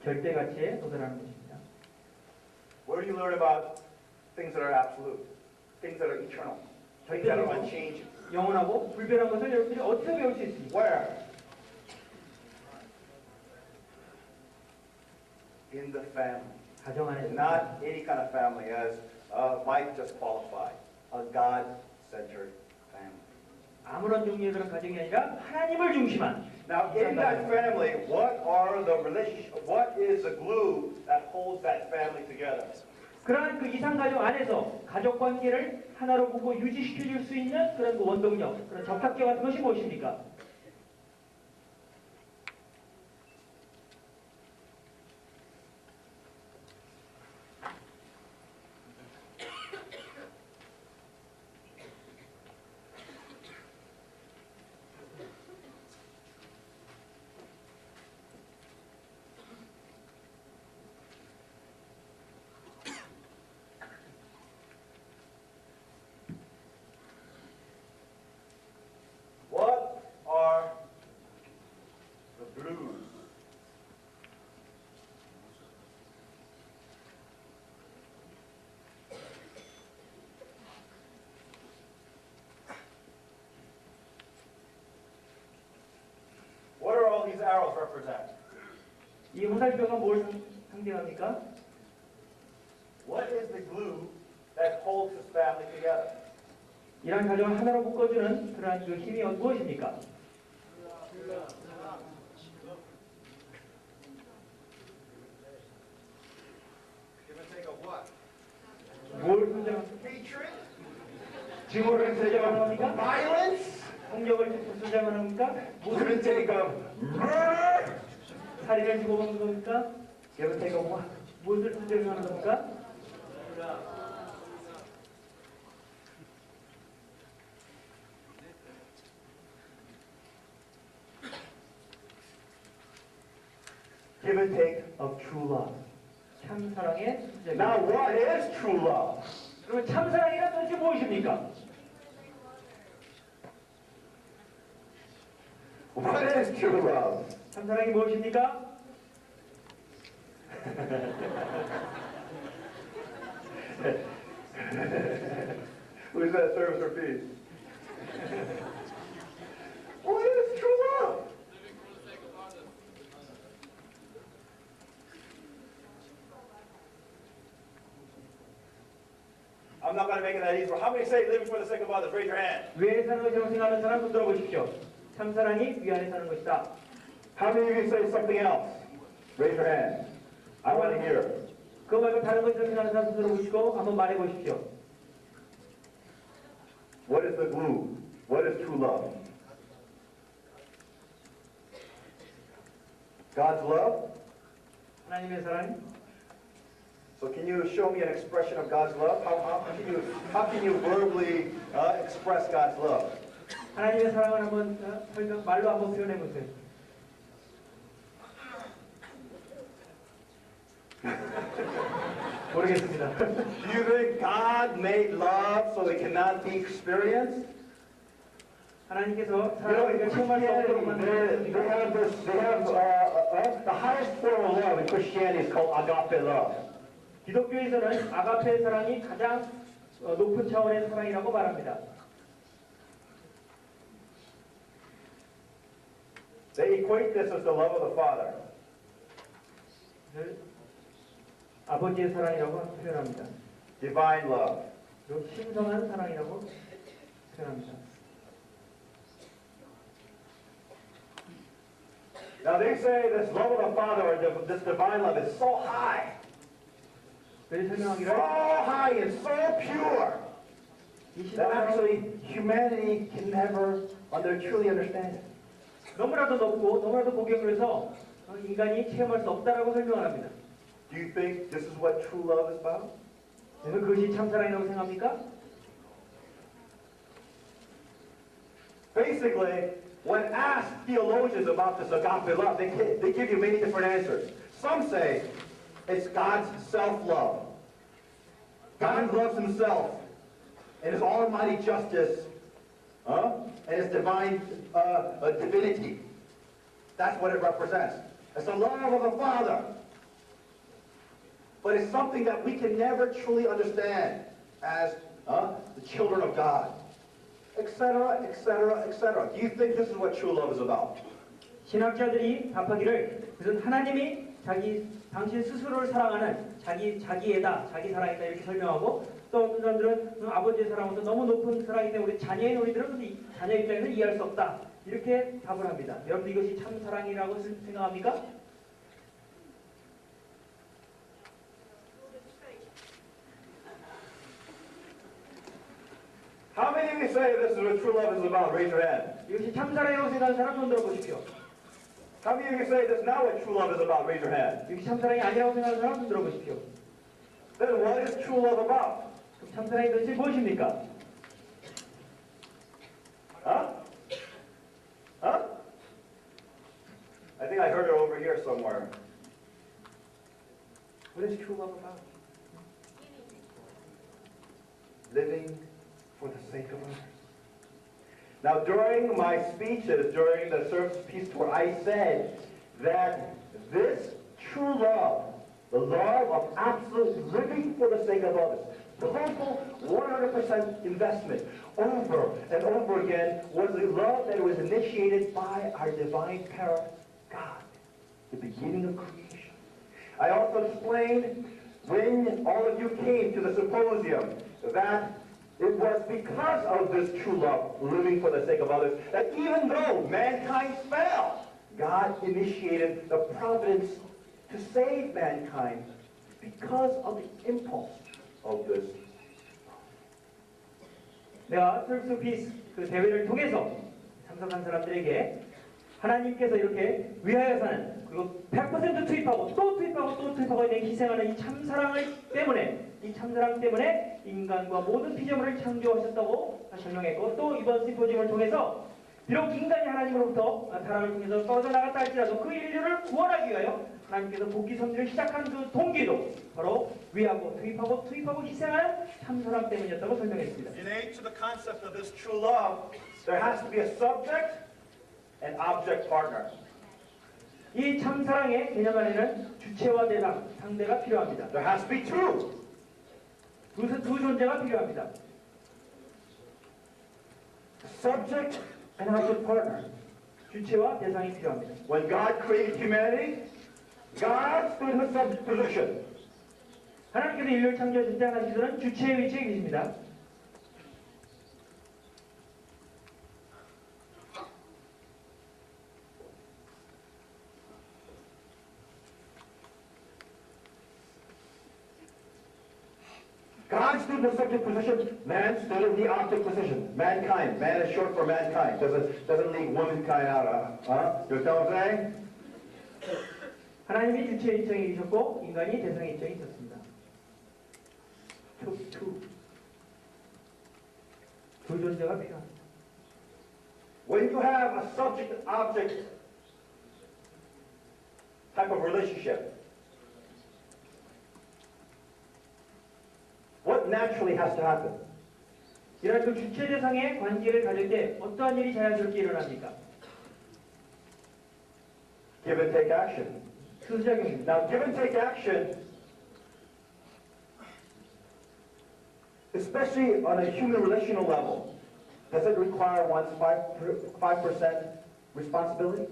절대가치에 도달하는 것입니다. Where do you learn about things that are absolute, things that are eternal, things that are unchanging? 영원하고 불변한 것을 여러분들이 어디서 배울 수 있습니까? Where? In the family. 가정 안에서. Not any kind of family, as Mike just qualified. A God-centered family. 아무런 종류의 그런 가정이 아니라 하나님을 중심한. Now, in that family, what is the glue that holds that family together? 그러한 그 이상 가정 안에서 가족 관계를 하나로 보고 유지시켜 줄 수 있는 그런 그 원동력, 그런 접착제 같은 것이 무엇입니까? These arrows represent? 이 화살표가 뭘 상징합니까? What is the glue that holds this family together? 이러한 가정을 하나로 묶어주는 그러한 그 힘이 무엇입니까? Give and take of what? 뭘 선정합니까? Hatred? 증오를 선정하는 겁니까? Violence? 폭력을 선정하는 겁니까? Give and take of murder? 살인을 주고받는 겁니까? Give and take of what? 무엇을 선정하는 겁니까? Give and take of true love. 참사랑의 수제비. Now, what is true love? 그러면 참사랑이란 도대체 무엇입니까? What is true love? 참사랑이 무엇입니까? Who's that service or peace? What is true love? I'm not going to make it that easy. How many say living for the sake of others? Raise your hand. 위안에 사는 것이라고 생각하는 사람 손 들어보십시오. 참사랑이 위안에 사는 것이다. How many of you say something else? Raise your hand. I want to hear. 그거 말고 다른 것이라고 생각하는 사람 손 들어보시고 한번 말해보십시오. What is the glue? What is true love? God's love? 하나님의 사랑. So can you show me an expression of God's love? How can you verbally express God's love? 하나님의 사랑을 한번 설명 말로 한번 표현해 보세요. 모르겠습니다. Do you think God made love so it cannot be experienced? 하나님께서 You know, in 사랑을 체험할 수 없도록 Christianity, 만드신 they have the highest form of love in Christianity is called agape love. 기독교에서는 아가페 사랑이 가장 높은 차원의 사랑이라고 말합니다. They equate this as the love of the Father. 아버지의 사랑이라고 표현합니다. Divine love. 그리고 신성한 사랑이라고 표현합니다. Now they say this love of the Father or this divine love is so high. 그들이 So 설명하기를 high and so pure 이 that 신성한 actually humanity can never truly understand it. 너무나도 높고 너무나도 고경을 인간이 체험할 수 없다라고 설명을 합니다. Do you think this is what true love is about? 여러분 그것이 참사랑이라고 생각합니까? Basically, when asked theologians about this agape love, they give you many different answers. Some say it's God's self-love. God loves himself and his almighty justice and his divine divinity. That's what it represents. It's the love of the Father. But it's something that we can never truly understand as the children of God. Etc., etc., etc. Do you think this is what true love is about? 신학자들이 답하기를 그것은 하나님이 당신 스스로를 사랑하는 자기애다, 자기 사랑이다 이렇게 설명하고 또 어떤 사람들은 아버지의 사랑으로서 너무 높은 사랑이기 때문에 우리 자녀인 우리들은 자녀 입장에서 이해할 수 없다 이렇게 답을 합니다. 여러분 이것이 참 사랑이라고 생각합니까? How many of you say this is what true love is about? Raise your hand. 이것이 참 사랑이라고 생각하는 사람 손 들어보십시오. How many of you say this is not what true love is about? Raise your hand. 이것이 참 사랑이 아니라고 생각하는 사람 손 들어보십시오. Then what is true love about? 그럼 참 사랑이 도대체 무엇입니까? Huh? Huh? I think I heard it over here somewhere. What is true love about? Living for the sake of others. Now, during my speeches, during the service peace tour, I said that this true love, the love of absolute living for the sake of others, total 100% investment over and over again, was the love that was initiated by our divine parent, God, the beginning of creation. I also explained when all of you came to the symposium that it was because of this true love, living for the sake of others, that even though mankind fell, God initiated the providence to save mankind because of the impulse of this. 내가 설수 피스 그 대회를 통해서 참석한 사람들에게 하나님께서 이렇게 위하여 사는 그리고 100% 투입하고 또 투입하고 또 투입하고 희생하는 이 참사랑 때문에 인간과 모든 피조물을 창조하셨다고 설명했고 또 이번 심포지움을 통해서 비록 인간이 하나님으로부터 타락을 통해서 떨어져 나갔다 할지라도 그 인류를 구원하기 위하여 하나님께서 복귀 섭리를 시작한 그 동기도 바로 위하고 투입하고 희생하는 참사랑 때문이었다고 설명했습니다. Innate to the concept of this true love, there has to be a subject and object partner. 이 참사랑의 개념 안에는 주체와 대상, 상대가 필요합니다. There has to be two. 두 존재가 필요합니다. Subject and object partner. 주체와 대상이 필요합니다. When God created humanity, God stood in the subject position. 하나님께서 인류를 창조하실 때 하나님께서는 주체의 위치에 계십니다. God stood in the subject position, man stood in the object position. Mankind. Man is short for mankind. Doesn't leave womankind out. You know what I'm saying? 하나님이 주체의 입장에 계셨고 인간이 대상의 입장에 있었습니다. 두 존재가 필요합니다. When you have a subject-object type of relationship, what naturally has to happen? 이런 그 주체 대상의 관계를 가질 때 어떠한 일이 자연스럽게 일어납니까? Give and take action. 수작용입니다. Now, give and take action, especially on a human relational level, does it require one's 5% responsibility?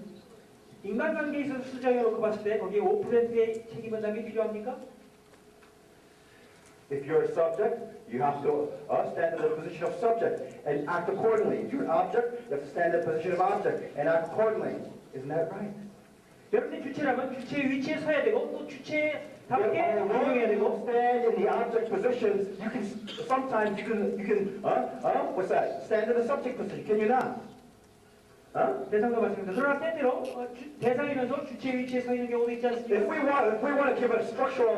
인간관계에 있어서 수작용을 놓고 봤을 때 거기에 5%의 책임 분담이 필요합니까? If you're a subject, you have to stand in the position of subject and act accordingly. If you're an object, you have to stand in the position of object and act accordingly. Isn't that right? 여러분이 주체라면 주체의 위치에 서야 되고 또 주체답게 Although 행동해야 되고 stand in the object positions, you can sometimes what's that? Stand in the subject position. Can you not? 대상과 맞습니다. 그러나 때때로 대상이면서 주체의 위치에 서 있는 경우도 있지 않습니까? If we want to give a structural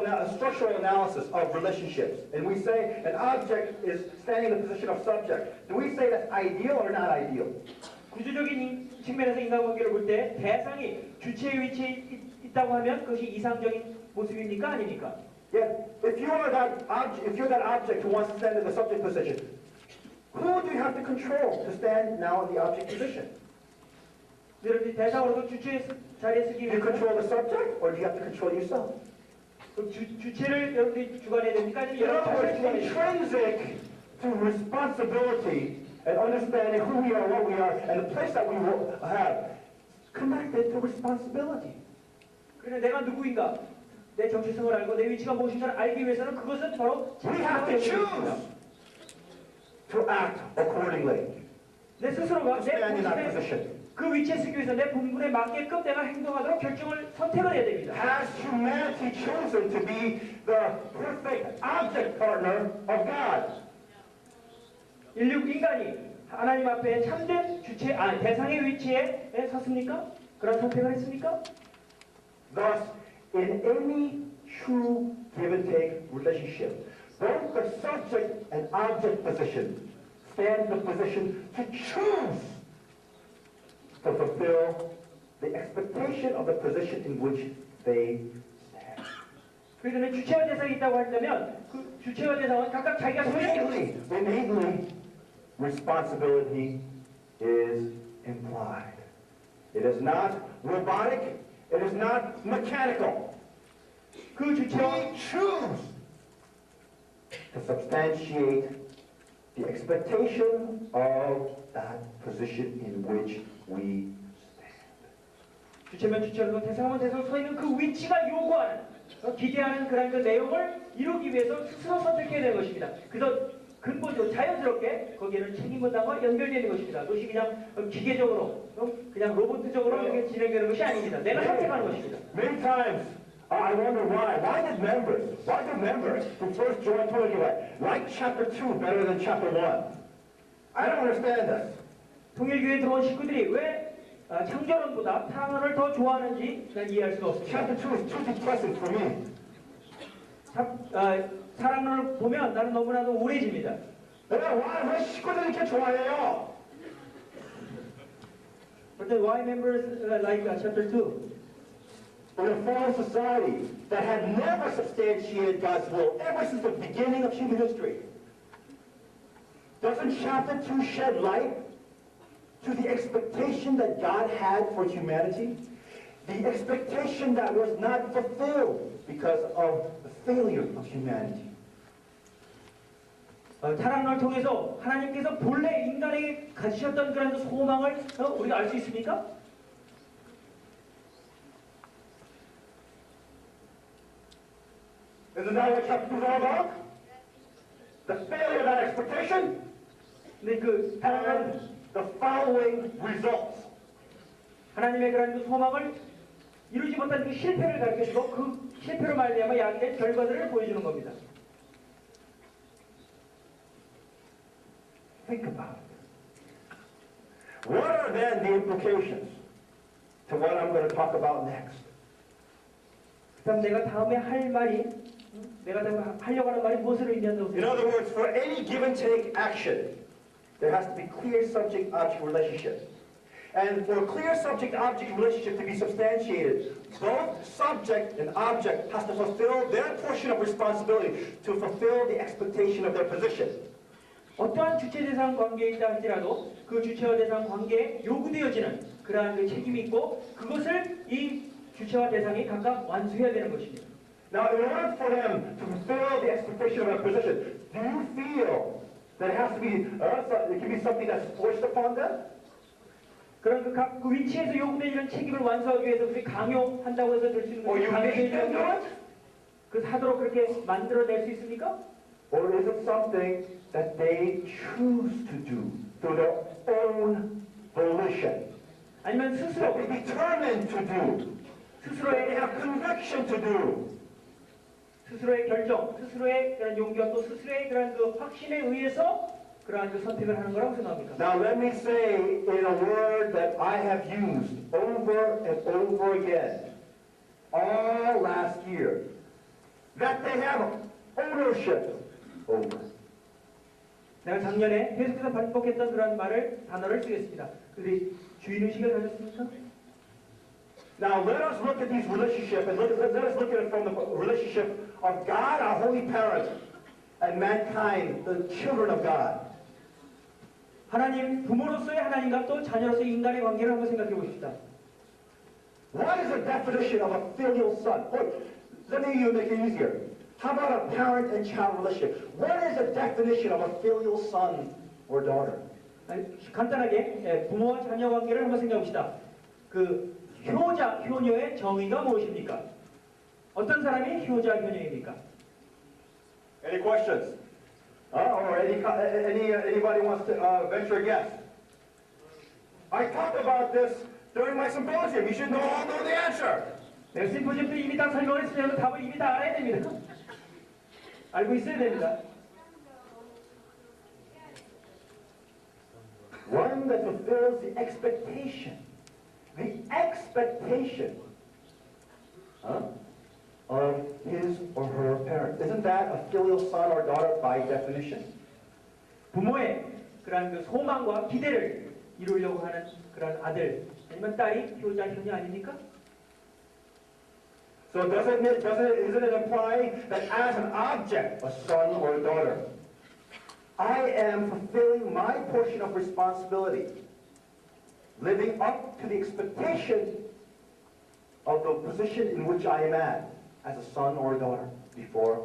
analysis of relationships, and we say an object is standing in the position of subject, do we say that's ideal or not ideal? 구조적인 측면에서 인간관계를 볼 때 대상이 주체의 위치에 있다고 하면 그것이 이상적인 모습입니까? 아닙니까? Yeah. If you're that object who wants to stand in the subject position, who do you have to control to stand now in the object position? 여러분이 대상으로서 주체의 자리에 서기 Do you 위해서 control the subject, or do you have to control yourself? 주체를 여러분이 주관해야 됩니까? 아니면 In 여러분 other words, 자신을 주관해야 됩니까? intrinsic to responsibility and understanding who we are, what we are, and the place that we will have, connected to responsibility. 그래 내가 누구인가? 내 정체성을 알고 내 위치가 무엇인가를 알기 위해서는 그것은 바로 We have to choose to act accordingly. 내 스스로가 내 Stand in that 본분에 position. 그 위치에 서기 위해서 내 본분에 맞게끔 내가 행동하도록 선택을 해야 됩니다. Has humanity chosen to be the perfect object partner of God? 인간이 하나님 앞에 참된 대상의 위치에 섰습니까? 그런 선택을 했습니까? Thus, in any true give and take relationship, both the subject and object position stand in the position to choose to fulfill the expectation of the position in which they stand. 그러면 주체와 대상이 있다고 한다면 그 주체와 대상은 각각 자기가 Innately, responsibility is implied. It is not robotic. It is not mechanical. 그 주체와 We choose to substantiate the expectation of that position in which we stand. 주체면 주체로 대상은 대상으로 서 있는 그 위치가 요구하는 기대하는 그런 그 내용을 이루기 위해서 스스로 선택해야 되는 것입니다. 그래서 근본적으로 자연스럽게 거기에는 책임 분담과 연결되는 것입니다. 그것이 그냥 기계적으로 그냥 로봇적으로 이렇게 진행되는 것이 아닙니다. 내가 선택하는 것입니다. Many times I wonder why. Why do members who first joined 통일교회 like chapter 2 better than chapter 1? I don't understand this. 통일교회에 들어온 식구들이 왜 창조론보다 타락론을 더 좋아하는지 난 이해할 수가 없습니다. Chapter 2 is too depressing for me. 사랑론을 보면 나는 너무나도 우울해집니다. 왜 식구들이 이렇게 좋아해요? But then why members like chapter 2? In a fallen society that had never substantiated God's will ever since the beginning of human history. Doesn't chapter 2 shed light to the expectation that God had for humanity? The expectation that was not fulfilled because of the failure of humanity. 타락론을 통해서 하나님께서 본래 인간에게 가지셨던 그런 소망을 우리가 알 수 있습니까? Isn't that what chapter 2 is all about? The failure of that expectation 근데 그 타락론 and the following results. 하나님의 그런 그 소망을 이루지 못한 그 실패를 가르쳐주고 그 실패로 말미암아 야기된 결과들을 보여주는 겁니다. Think about it. What are then the implications to what I'm going to talk about next? 그다음 내가 다음에 할 말이 내가 하려고 하는 말이 무엇을 의미한다고 In 생각해요? other words, for any give and take action, there has to be clear subject-object relationship. And for a clear subject-object relationship to be substantiated, both subject and object has to fulfill their portion of responsibility to fulfill the expectation of their position. 어떠한 주체-대상 관계에 있다 할지라도 그 주체와 대상 관계에 요구되어지는 그러한 그 책임이 있고 그것을 이 주체와 대상이 각각 완수해야 되는 것입니다. Now, in order for them to fulfill the expectation of their position, do you feel that it has to be, it can be something that's forced upon them? 그런 그 위치에서 요구되는 책임을 완수하기 위해서 그렇게 강요한다고 해서 될 수 있는 Or you make them 강요되는 do it? 그 하도록 그렇게 만들어낼 수 있습니까? Or is it something that they choose to do through their own volition? 아니면 That 스스로 they determined to do? That they 스스로의 have conviction to do? 스스로의 결정, 스스로의 그런 용기와 또 스스로의 그런 그 확신에 의해서 그러한 그 선택을 하는 거라고 생각합니다. Now let me say in a word that I have used over and over again all last year, that they have ownership over. 내가 작년에 계속해서 반복했던 그런 단어를 쓰겠습니다. 그들이 주인의식을 가졌습니까? Now let us look at these relationships and let us look at it from the relationship of God, our holy parent, and mankind, the children of God. 하나님, 부모로서의 하나님과 또 자녀로서의 인간의 관계를 한번 생각해 보십시다. What is the definition of a filial son? Let me make it easier. How about a parent and child relationship? What is the definition of a filial son or daughter? 간단하게 부모와 자녀 관계를 한번 생각해 봅시다. 그 효자, 효녀의 정의가 무엇입니까? 어떤 사람이 효자, 효녀입니까? Any questions? Or anybody wants to venture a guess? I talked about this during my symposium. You should all know the answer. 내가 심포지엄 때 이미 다 설명했으면 답을 이미 다 알아야 됩니다. 알고 있어야 됩니다. One that fulfills the expectation of his or her parent. Isn't that a filial son or daughter by definition? 부모의 그런 그 소망과 기대를 이루려고 하는 그런 아들 아니면 딸이 효자, 효녀 아닙니까? So isn't it implying that as an object, a son or a daughter, I am fulfilling my portion of responsibility, living up to the expectation of the position in which I am at as a son or a daughter before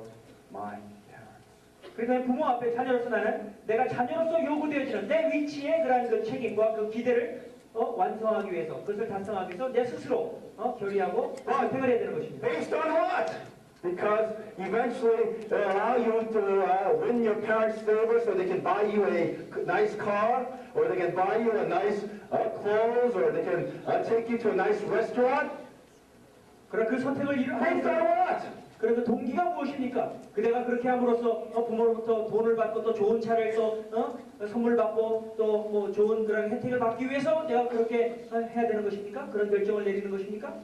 my parents. 그러니까 부모 앞에 자녀로서 나는 내가 자녀로서 요구되어지는 내 위치의 그런 그 책임과 그 기대를 완성하기 위해서 그것을 달성하기 위해서 내 스스로 결의하고 선택을 해야 되는 것입니다. Based on what? Because eventually they'll allow you to win your parents' favor so they can buy you a nice car, or they can buy you a nice clothes, or they can take you to a nice restaurant. 그럼 그 선택을 Based on what? 그럼 그 동기가 무엇입니까? 그대가 그렇게 함으로써 부모로부터 돈을 받고 또 좋은 차를 또 선물 받고 또 뭐 좋은 그런 혜택을 받기 위해서 내가 그렇게 해야 되는 것입니까? 그런 결정을 내리는 것입니까?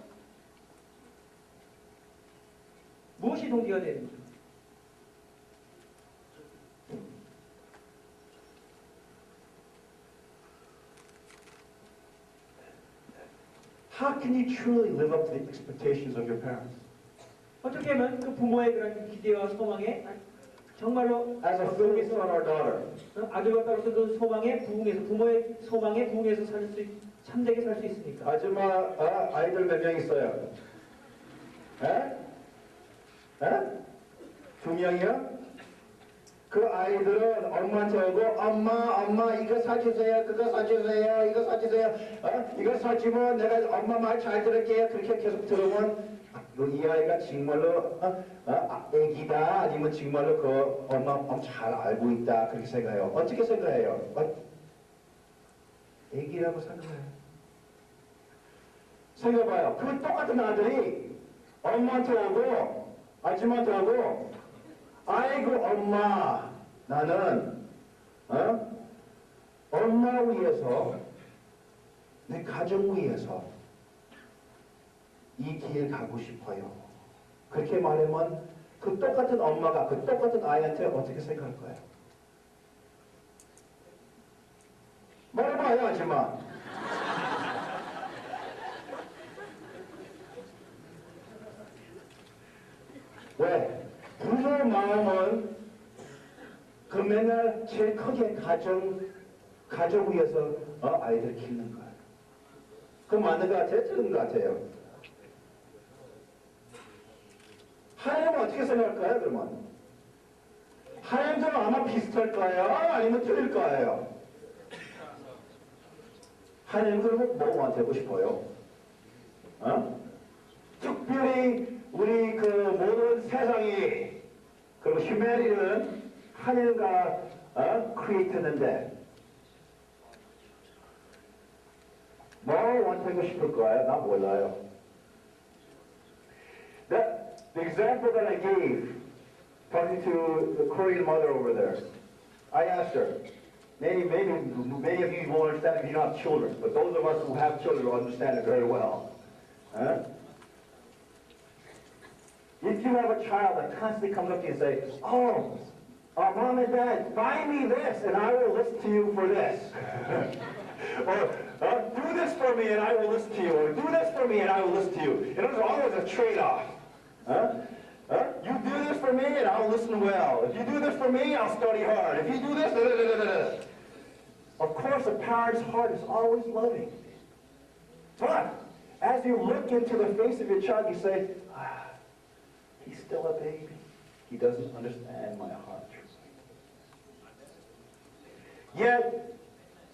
무엇이 동기가 됩니까? How can you truly live up to the expectations of your parents? 어떻게 하면 그 부모의 그런 기대와 소망에 정말로 As a filial son or daughter. 아들과 딸로서 그 소망에 부응해서 부모의 소망에 부응해서 참되게 살 수 있습니까? 아줌마, 아이들 몇 명 있어요? 에? 두 명이요? 그 아이들은 엄마한테 오고 엄마 이거 사주세요 그거 사주세요 이거 사주세요 이거 사주면 내가 엄마 말 잘 들을게요 그렇게 계속 들으면 이 아이가 정말로 애기다 아니면 정말로 그 엄마 잘 알고 있다 그렇게 생각해요. 어떻게 생각해요? 애기라고 생각해요. 생각해봐요. 그 똑같은 아들이 엄마한테 오고 아줌마한테 오고 아이고 엄마 나는 엄마 위해서 내 가정 위해서 이 길 가고 싶어요. 그렇게 말하면 그 똑같은 엄마가 그 똑같은 아이한테 어떻게 생각할 거예요? 말해봐요, 아줌마. 왜? 부모의 마음은 그 맨날 제일 크게 가정 위해서 아이들을 키우는 거예요. 그 맞는 것 같아요? 틀린 것 같아요? 하나님은 어떻게 생각할까요, 그러면? 하나님도 아마 비슷할 거예요? 아니면 틀릴 거예요? 하나님 그러면 뭐가 되고 싶어요? 특별히 우리 그 모든 세상이 그리고 휴메니티는 하나님과 크리에이트했는데 뭐 원하고 싶을 거예요? 나 몰라요. The example that I gave, talking to the Korean mother over there, I asked her, many of you won't understand if you don't have children, but those of us who have children will understand it very well. If you have a child that constantly comes up to you and say, oh, Mom and Dad, buy me this and I will listen to you for this. Or do this for me and I will listen to you. Or do this for me and I will listen to you. There's always a trade-off. You do this for me and I'll listen well. If you do this for me, I'll study hard. If you do this, da, da, da, da, da. Of course, a parent's heart is always loving. But as you look into the face of your child, you say, he's still a baby. He doesn't understand my heart. Yet,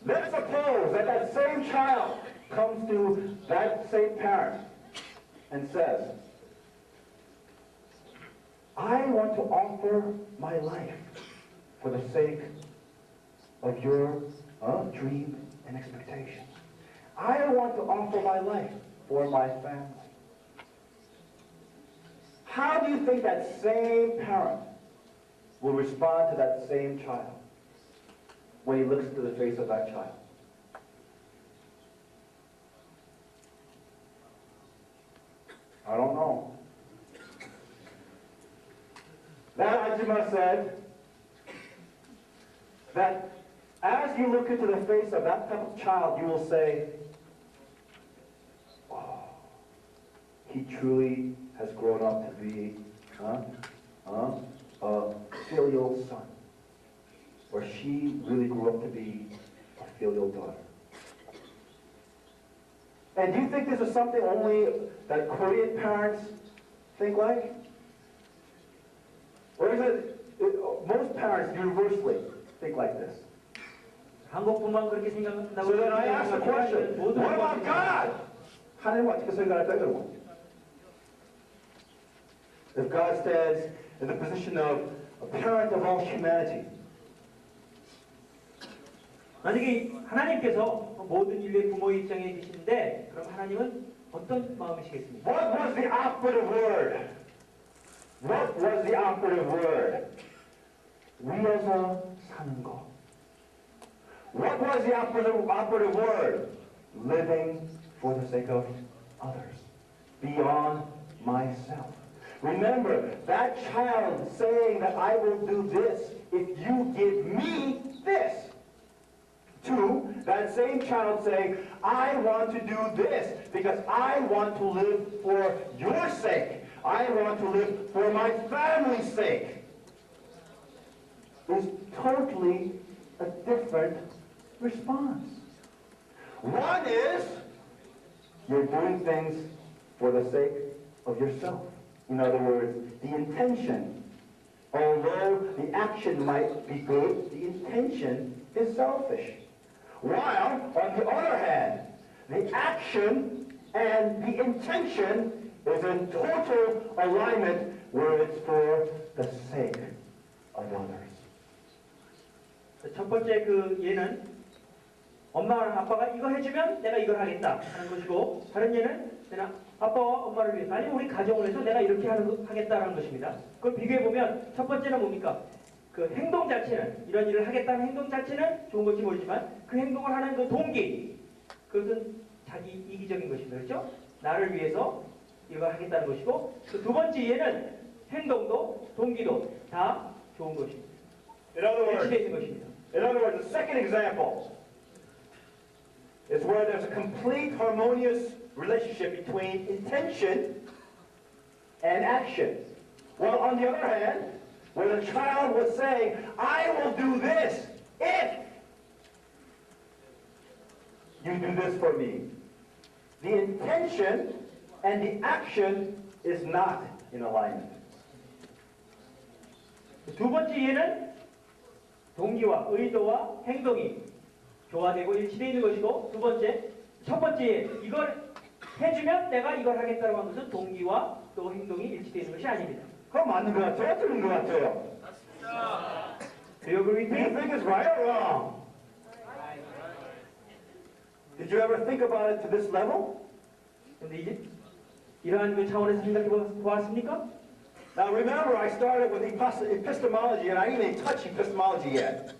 let's suppose that that same child comes to that same parent and says, I want to offer my life for the sake of your dream and expectation. I want to offer my life for my family. How do you think that same parent will respond to that same child when he looks into the face of that child? I don't know. That Ajima said that as you look into the face of that type of child, you will say, oh, he truly has grown up to be a filial son. Or she really grew up to be a filial daughter. And do you think this is something only that Korean parents think like? Or is it most parents universally think like this? 한국뿐만 그렇게 생각한다고. So then I ask the question, what about God? 하나님 어떻게 생각할까요, 여러분? If God stands in the position of a parent of all humanity, 만약에 하나님께서 모든 인류의 부모의 입장에 계시는데 그럼 하나님은 어떤 마음이시겠습니까? what was the operative word? What was the operative word? 위에서 사는 것. What was the operative word? Living for the sake of others. Beyond myself. Remember, that child saying that I will do this if you give me this. To that same child saying, I want to do this because I want to live for your sake. I want to live for my family's sake. Is totally a different response. One is you're doing things for the sake of yourself. In other words, the intention, although the action might be good, the intention is selfish. While, on the other hand, the action and the intention is in total alignment where it's for the sake of others. 첫 번째 그 예는 엄마랑 아빠가 이거 해주면 내가 이걸 하겠다 하는 것이고 다른 예는 내가 아빠와 엄마를 위해서 아니면 우리 가정을 위해서 내가 이렇게 하겠다는 것입니다. 그걸 비교해보면 첫 번째는 뭡니까? 그 행동 자체는 이런 일을 하겠다는 행동 자체는 좋은 것이 모르지만 그 행동을 하는 그 동기 그것은 자기 이기적인 것입니다. 그렇죠? 나를 위해서 이걸 하겠다는 것이고 그 두 번째 예는 행동도 동기도 다 좋은 것입니다. In other 일치되어 words, 있는 것입니다. the second example is where there's a complete harmonious relationship between intention and action. While on the other hand, where the child was saying, I will do this if you do this for me. The intention and the action is not in alignment. 두 번째 예는 동기와 의도와 행동이 조화되고 일치되어 있는 것이고 첫 번째 예, 이걸 해주면 내가 이걸 하겠다고 하는 것은 동기와 또 행동이 일치되어 있는 것이 아닙니다. 그럼 맞는 것 같아요? 틀린 것 같아요? Do you agree with Do you me? think it's right or wrong? Did you ever think about it to this level? 근데 이제 이러한 그 차원에서 생각해 보았습니까? Now remember, I started with epistemology, and I didn't even touch epistemology yet.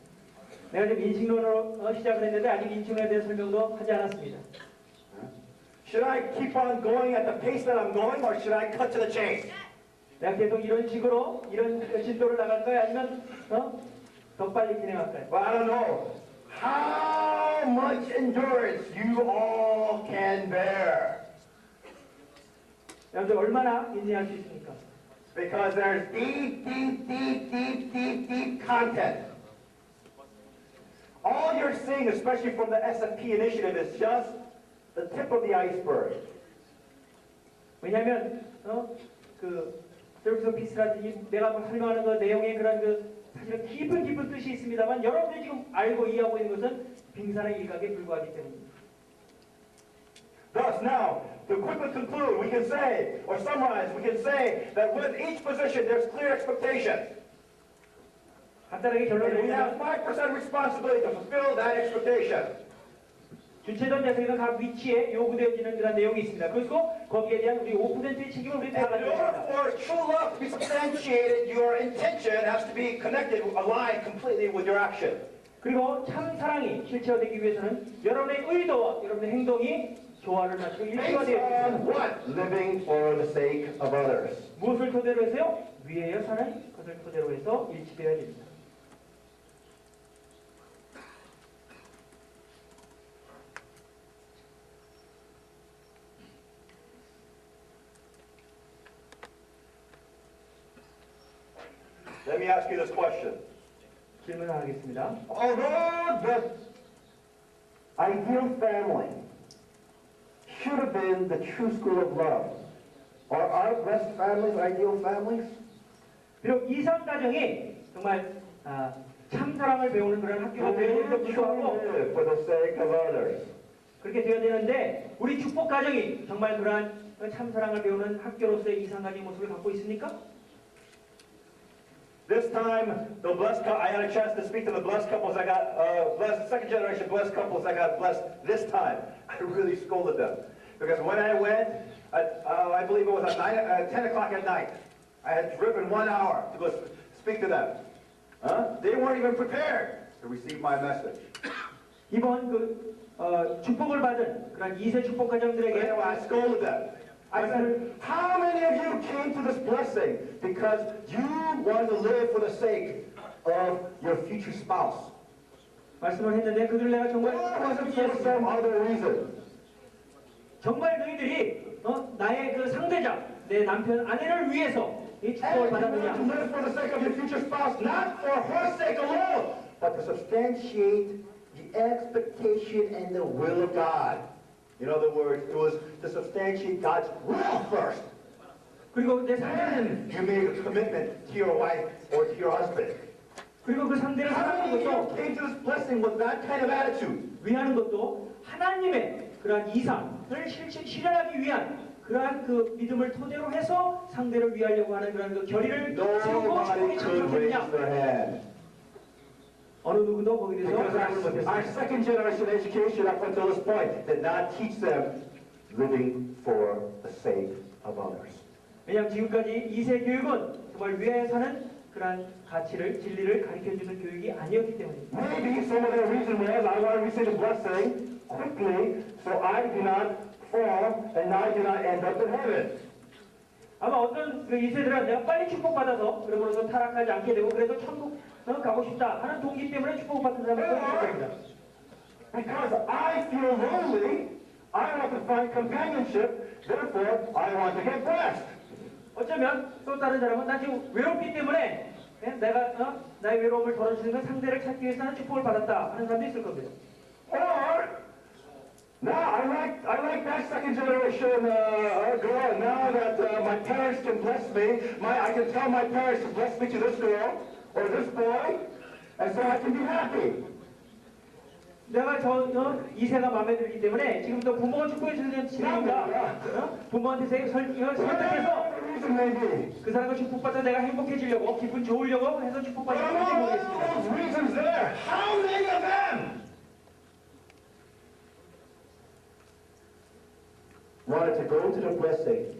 내가 지금 인식론으로 시작을 했는데 아직 인식론에 대한 설명도 하지 않았습니다. Should I keep on going at the pace that I'm going, or should I cut to the chase? 내가 계속 이런 식으로 이런 진도를 나갈까요? 아니면 더 빨리 진행할까요? Well, I don't know. How much endurance you all can bear? 여러분들 얼마나 인내할 수 있습니까? Because there's deep content. All you're seeing, especially from the S&P initiative, is just the tip of the iceberg. 왜냐하면 그 Circus Peace라든지 내가 설명하는 그 내용의 그런 그 사실은 깊은 뜻이 있습니다만 여러분들이 지금 알고 이해하고 있는 것은 빙산의 일각에 불과하기 때문입니다. Thus, now, to quickly conclude, we can say, or summarize, we can say that with each position there's clear expectation. 간단하게 결론을 And we have 내리면 5% responsibility to fulfill that expectation. 주체적 녀석이 각 위치에 요구되어지는 그런 내용이 있습니다. 그리고 거기에 대한 우리 5%의 책임을 우리 다 And in 가지고 order 있습니다. for true love to be substantiated, your intention has to be connected, aligned completely with your action. 그리고 참 사랑이 실체화되기 위해서는 여러분의 의도와 여러분의 행동이 조화를 맞추고 일치가 Based 되어 있습니다. on what? Living for the sake of others. 무엇을 토대로 해서요? 위에여 사는 것을 토대로 해서 일치되어야 됩니다. Let me ask you this question. 질문을 하겠습니다. Although the ideal family should have been the true school of love, are our blessed families ideal families? 비록 이상 가정이 정말 참 사랑을 배우는 그런 학교가 되어야 되는데 불구하고 live for the sake of others. 그렇게 되어야 되는데 우리 축복 가정이 정말 그러한 참 사랑을 배우는 학교로서의 이상 가정의 모습을 갖고 있습니까? This time, I had a chance to speak to the blessed couples. I got blessed, second generation blessed couples. I got blessed this time. I really scolded them because when I went, I believe it was at 10 o'clock at night. I had driven 1 hour to go speak to them. They weren't even prepared to receive my message. 이번 축복을 받은 그런 2세 축복 가정들에게 Anyway, I scolded them. I said, how many of you came to this blessing because you want to live for the sake of your future spouse? 말씀을 했는데 그들 내가 정말 Or was it for some other reason? 정말 너희들이 나의 그 상대자, 내 남편, 아내를 위해서 이 축복을 And you want 받았느냐? to live for the sake of your future spouse, not for her sake alone, but to substantiate the expectation and the will of God. In other words, it was to substantiate God's will first. 그리고 내 상대, Then you make a commitment to your wife or to your husband. 그리고 그 상대를 How 사랑하는 many of you 것도 came to this blessing with that kind of attitude? 위하는 것도 하나님의 그러한 이상을 실현하기 위한 그러한 그 믿음을 토대로 해서 상대를 위하려고 하는 그런 그 결의를 세우고 Nobody 축복에 could raise 참석했냐? their hand. 어느 누구도 거기에 대해서 Because 말을 our 못했습니다. second generation education up until this point did not teach them living for the sake of others. 왜냐하면 지금까지 2세 교육은 정말 위하여 사는 그러한 가치를, 진리를 가르쳐주는 교육이 아니었기 때문입니다. Maybe some of the reason was I want to receive the blessing quickly so I do not fall and I do not end up in heaven. 아마 어떤 그 2세들은 내가 빨리 축복받아서 그러므로서 타락하지 않게 되고 그래서 천국 가고 싶다 하는 동기 때문에 축복받은 사람이 있을 겁니다. Because I feel lonely, I want to find companionship, therefore I want to get blessed. 어쩌면 또 다른 사람은 나 지금 외롭기 때문에 내가 나의 외로움을 덜어주는 상대를 찾기 위해서는 축복을 받았다 하는 사람도 있을 겁니다. Or, now I like that second generation girl. Now that my parents can bless me, I can tell my parents to bless me to this girl or this boy, and so I can be happy. 내가 저 2세가 마음에 들기 때문에 지금부터 부모가 축복해 주는 시간이니까 부모한테 설득해서 그 사람과 축복받아 내가 행복해지려고 기분 좋으려고 해서 축복받는 건지 모르겠습니다. Reasons there. How many of them wanted to go to the blessing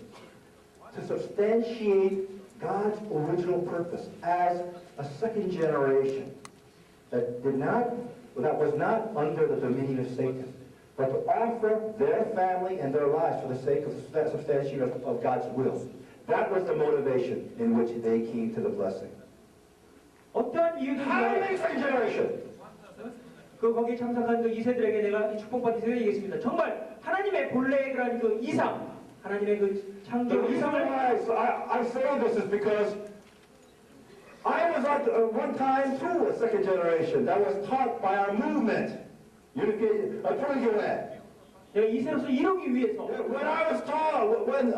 to substantiate God's original purpose as a second generation that was not under the dominion of Satan, but to offer their family and their lives for the sake of the substantiation of God's will. That was the motivation in which they came to the blessing. 어떠한 이유든 How many second generation? 거기에 참석한 그 2세들에게 내가 축복받은 세상을 얘기했습니다. 정말 하나님의 본래의 그런 그 이상, 하나님의 그 창조 The reason 이상을 why I say this is because I was at one time too a second generation that was taught by our movement. 통일교회. 내가 2세로서 이루기 위해서 When I was taught, when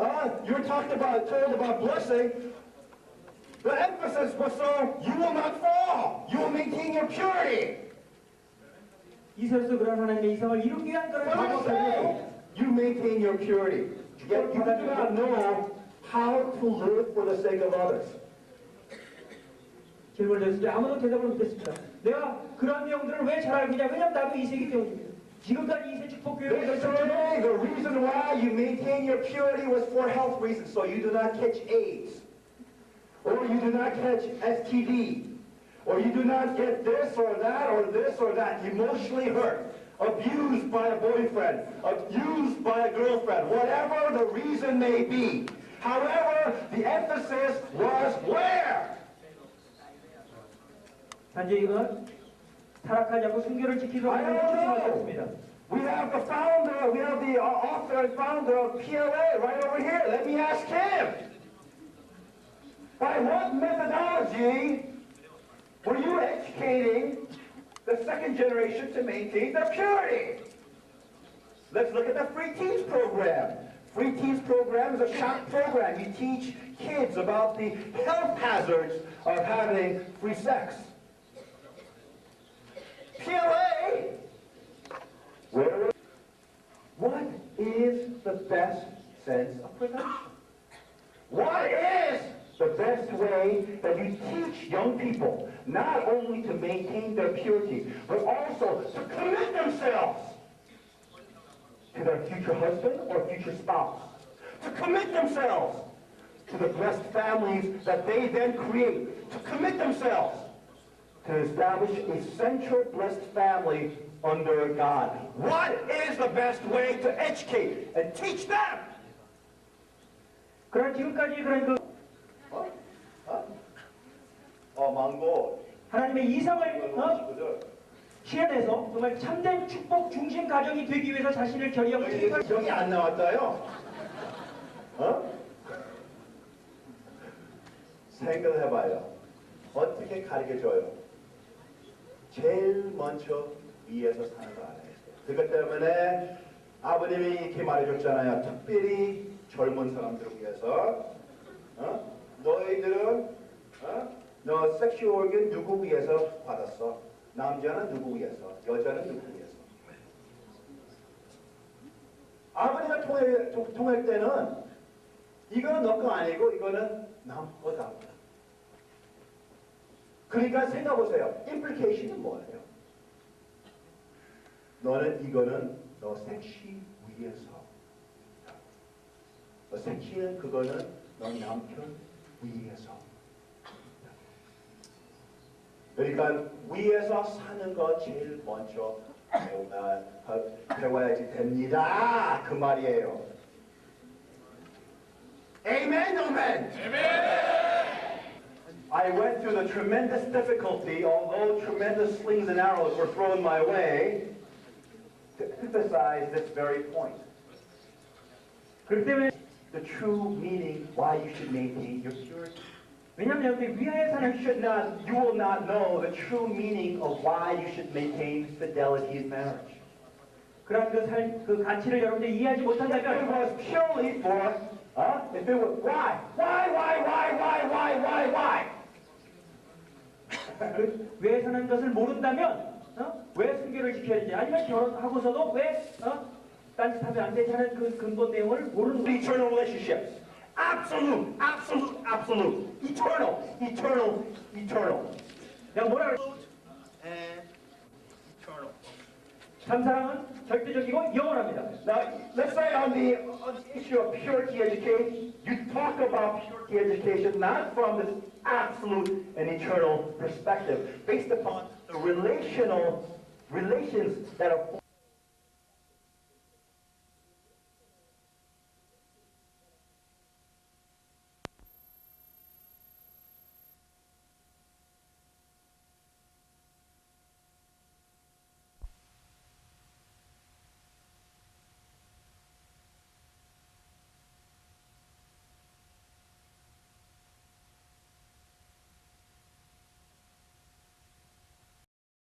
you were told about blessing, the emphasis was so you will not fall, you will maintain your purity. 2세로서 그런 하나님의 이상을 이루기 위한 그런 What does it say? You maintain your purity. Yet you do not know how to live for the sake of others. 질문을 드렸을 때 아무도 대답을 못했습니다. 내가 그런 내용들을 왜 잘 알고 있냐? 왜냐면 나도 2세이기 때문입니다. 지금까지 2세 축복교회를 Today, the reason why you maintain your purity was for health reasons, so you do not catch AIDS, or you do not catch STD, or you do not get this or that, emotionally hurt, abused by a boyfriend, abused by a girlfriend, whatever the reason may be. However, the emphasis was where? 단지 이건 타락하지 않고 순결을 지키기 위해 축복하셨습니다. We have the founder, we have the author and founder of PLA right over here. Let me ask him. By what methodology were you educating the second generation to maintain their purity? Let's look at the Free Teens program. Free Teens program is a shock program. You teach kids about the health hazards of having free sex. PLA, what is the best sense of prevention? What is the best way that you teach young people not only to maintain their purity, but also to commit themselves to their future husband or future spouse, to commit themselves to the blessed families that they then create, to commit themselves to establish a central blessed family under God. What is the best way to educate and teach them? 그런 지금까지 그런 망고. 하나님의 이상을 실현해서 정말 참된 축복 중심 가정이 되기 위해서 자신을 결의하고 정이 안 나왔다요? 생각해봐요. 어떻게 가르쳐줘요? 제일 먼저 위에서 사는 거 알아요. 그것 때문에 아버님이 이렇게 말해줬잖아요. 특별히 젊은 사람들을 위해서 너희들은 너 섹슈얼 오건 누구 위해서 받았어? 남자는 누구 위해서? 여자는 누구 위해서? 아버님과 통할 때는 이거는 너 거 아니고 이거는 남 거다. 그러니까 생각해보세요. 임플리케이션은 뭐예요? 이거는 너 섹시 위해서. 너 섹시는 그거는 너 남편 위해서. 그러니까 위에서 사는 거 제일 먼저 배워야지 됩니다. 그 말이에요. Amen, no men? I went through the tremendous difficulty, although tremendous slings and arrows were thrown my way, to emphasize this very point. 그렇기 때문에 The true meaning why you should maintain your purity. 왜냐하면 여러분이 위하여서는 You will not know the true meaning of why you should maintain fidelity in marriage. 그런 그 가치를 여러분들이 이해하지 If it 못한다면 was purely for, if it was, why? 왜에서는 것을 모른다면 왜 순결을 지켜야 되지? 아니면 결혼하고서도 왜 딴짓하면 안 되지 하는 그 근본 내용을 모르는 거예요. Eternal relationships. Absolute. Eternal. 내가 뭐라 그래? And eternal. 참사랑은 절대적이고 영원합니다. Now, let's say on the issue of purity education, you talk about purity education not from this absolute and eternal perspective, based upon the relations that are